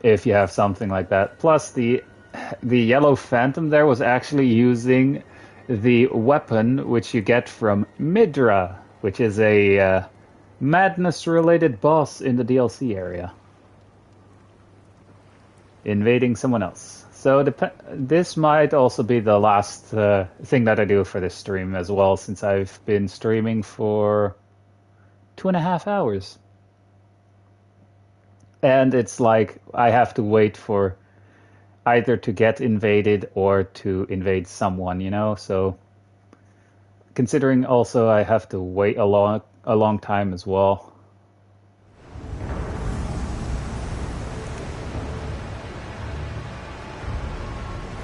if you have something like that. Plus, the yellow phantom there was actually using the weapon which you get from Midra, which is a madness-related boss in the DLC area, invading someone else. So this might also be the last thing that I do for this stream as well, since I've been streaming for 2.5 hours. And it's like I have to wait for either to get invaded or to invade someone, you know? So considering also I have to wait a long time as well.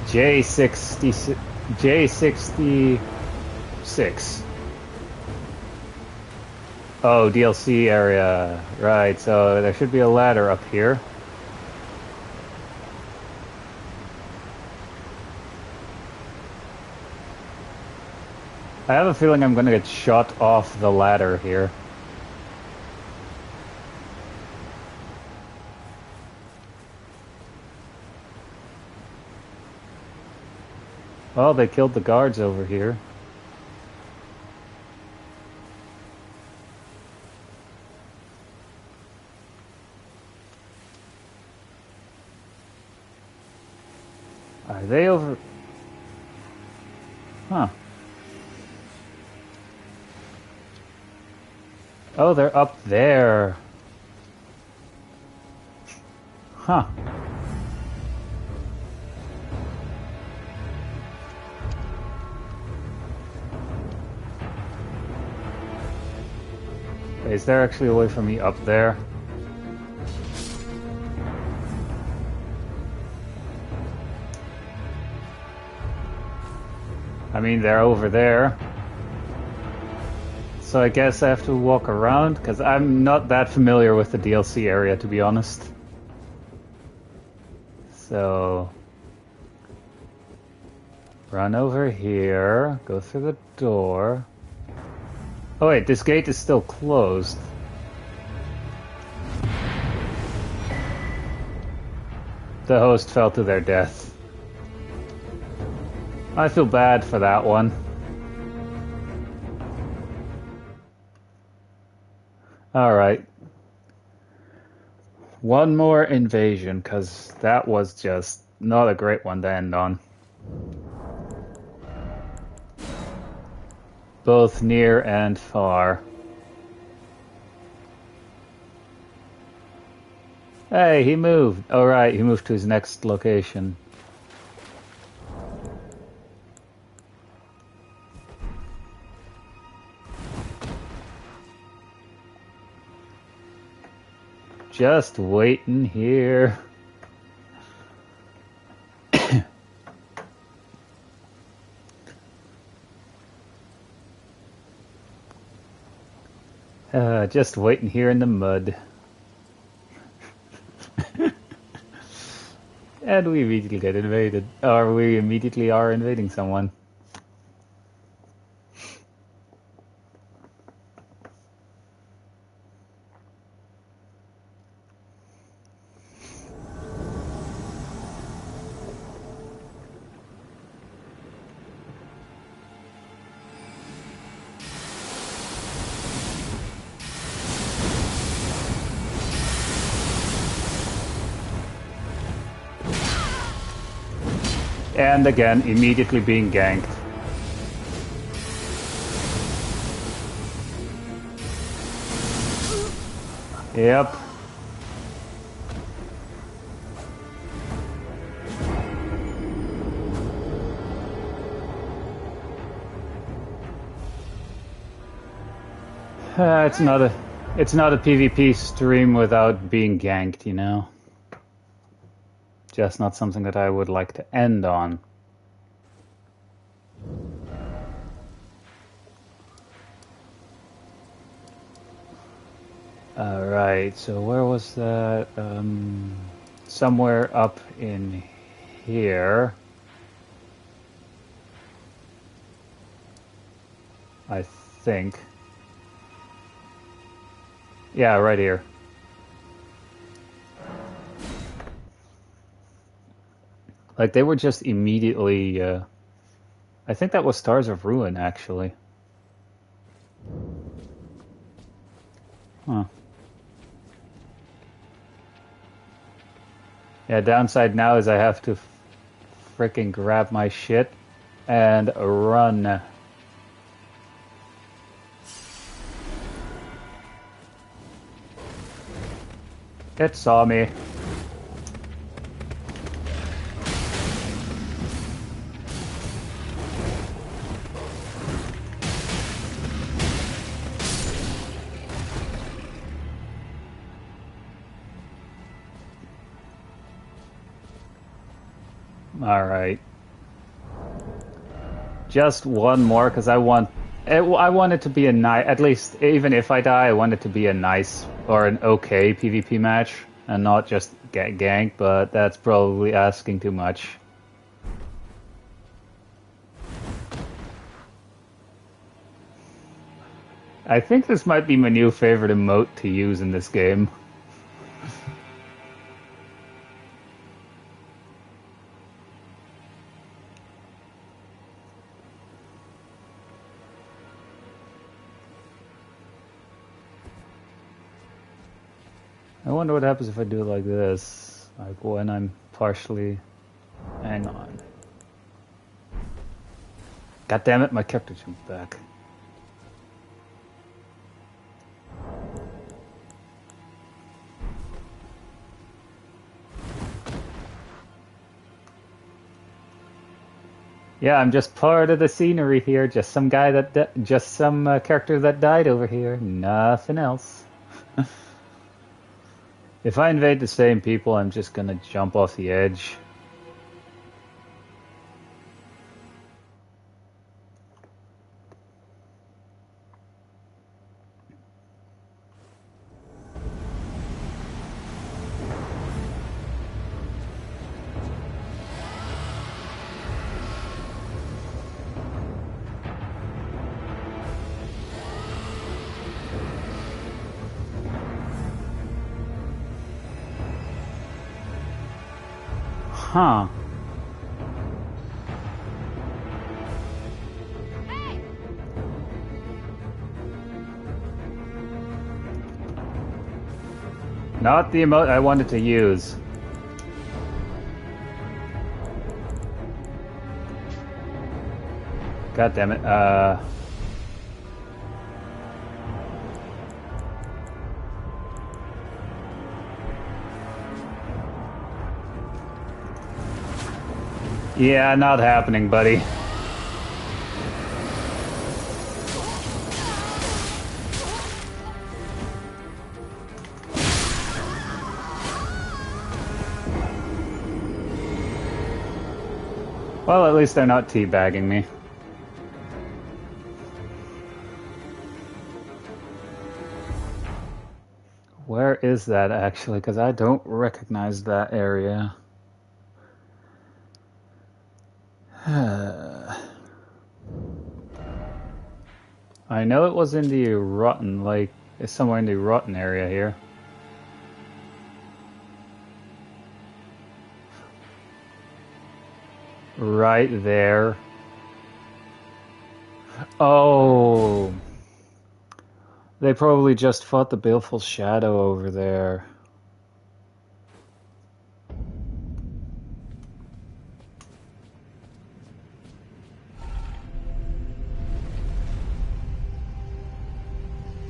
J66. Oh, DLC area. Right, so there should be a ladder up here. I have a feeling I'm gonna get shot off the ladder here. Well, they killed the guards over here. Are they over? Huh. Oh, they're up there. Huh. Is there actually a way for me up there? I mean, they're over there. So I guess I have to walk around, because I'm not that familiar with the DLC area, to be honest. So run over here, go through the door. Oh wait, this gate is still closed. The host fell to their death. I feel bad for that one. Alright. One more invasion, because that was just not a great one to end on. Both near and far. Hey, he moved. Alright, he moved to his next location. Just waiting here. Just waiting here in the mud. And we immediately get invaded. Or we immediately are invading someone. And again, immediately being ganked. Yep. It's not a PvP stream without being ganked, you know. Just not something that I would like to end on. Alright, so where was that? Somewhere up in here. I think. Yeah, right here. Like, they were just immediately, I think that was Stars of Ruin, actually. Huh. Yeah, downside now is I have to frickin' grab my shit and run. It saw me. Alright. Just one more, because I want it to be a nice, at least, even if I die, I want it to be a nice, or an okay PvP match, and not just get ganked, but that's probably asking too much. I think this might be my new favorite emote to use in this game. I wonder what happens if I do it like this, like when I'm partially... Hang on. God damn it, my character jumped back. Yeah, I'm just part of the scenery here. Just some guy just some character that died over here. Nothing else. If I invade the same people, I'm just gonna jump off the edge. Huh. Not the emote I wanted to use. God damn it. Yeah, not happening, buddy. Well, at least they're not teabagging me. Where is that actually? Because I don't recognize that area. I know it was in the rotten, like, it's somewhere in the rotten area here. Right there. Oh. They probably just fought the Baleful Shadow over there.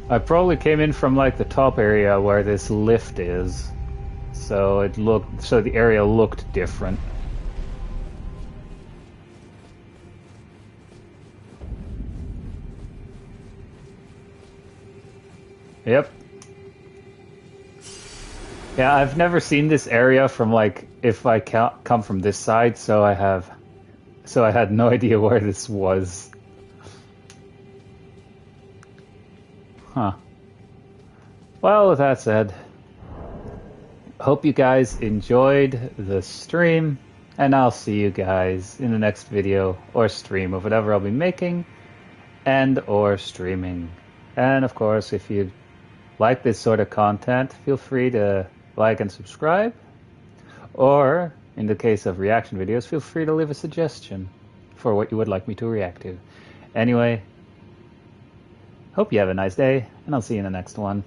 I probably came in from like the top area where this lift is. So the area looked different. Yep. Yeah, I've never seen this area from like if I come from this side, so I had no idea where this was. Huh. Well, with that said, hope you guys enjoyed the stream, and I'll see you guys in the next video or stream of whatever I'll be making and or streaming. And of course, if you like this sort of content, feel free to like and subscribe. Or, in the case of reaction videos, feel free to leave a suggestion for what you would like me to react to. Anyway, hope you have a nice day, and I'll see you in the next one.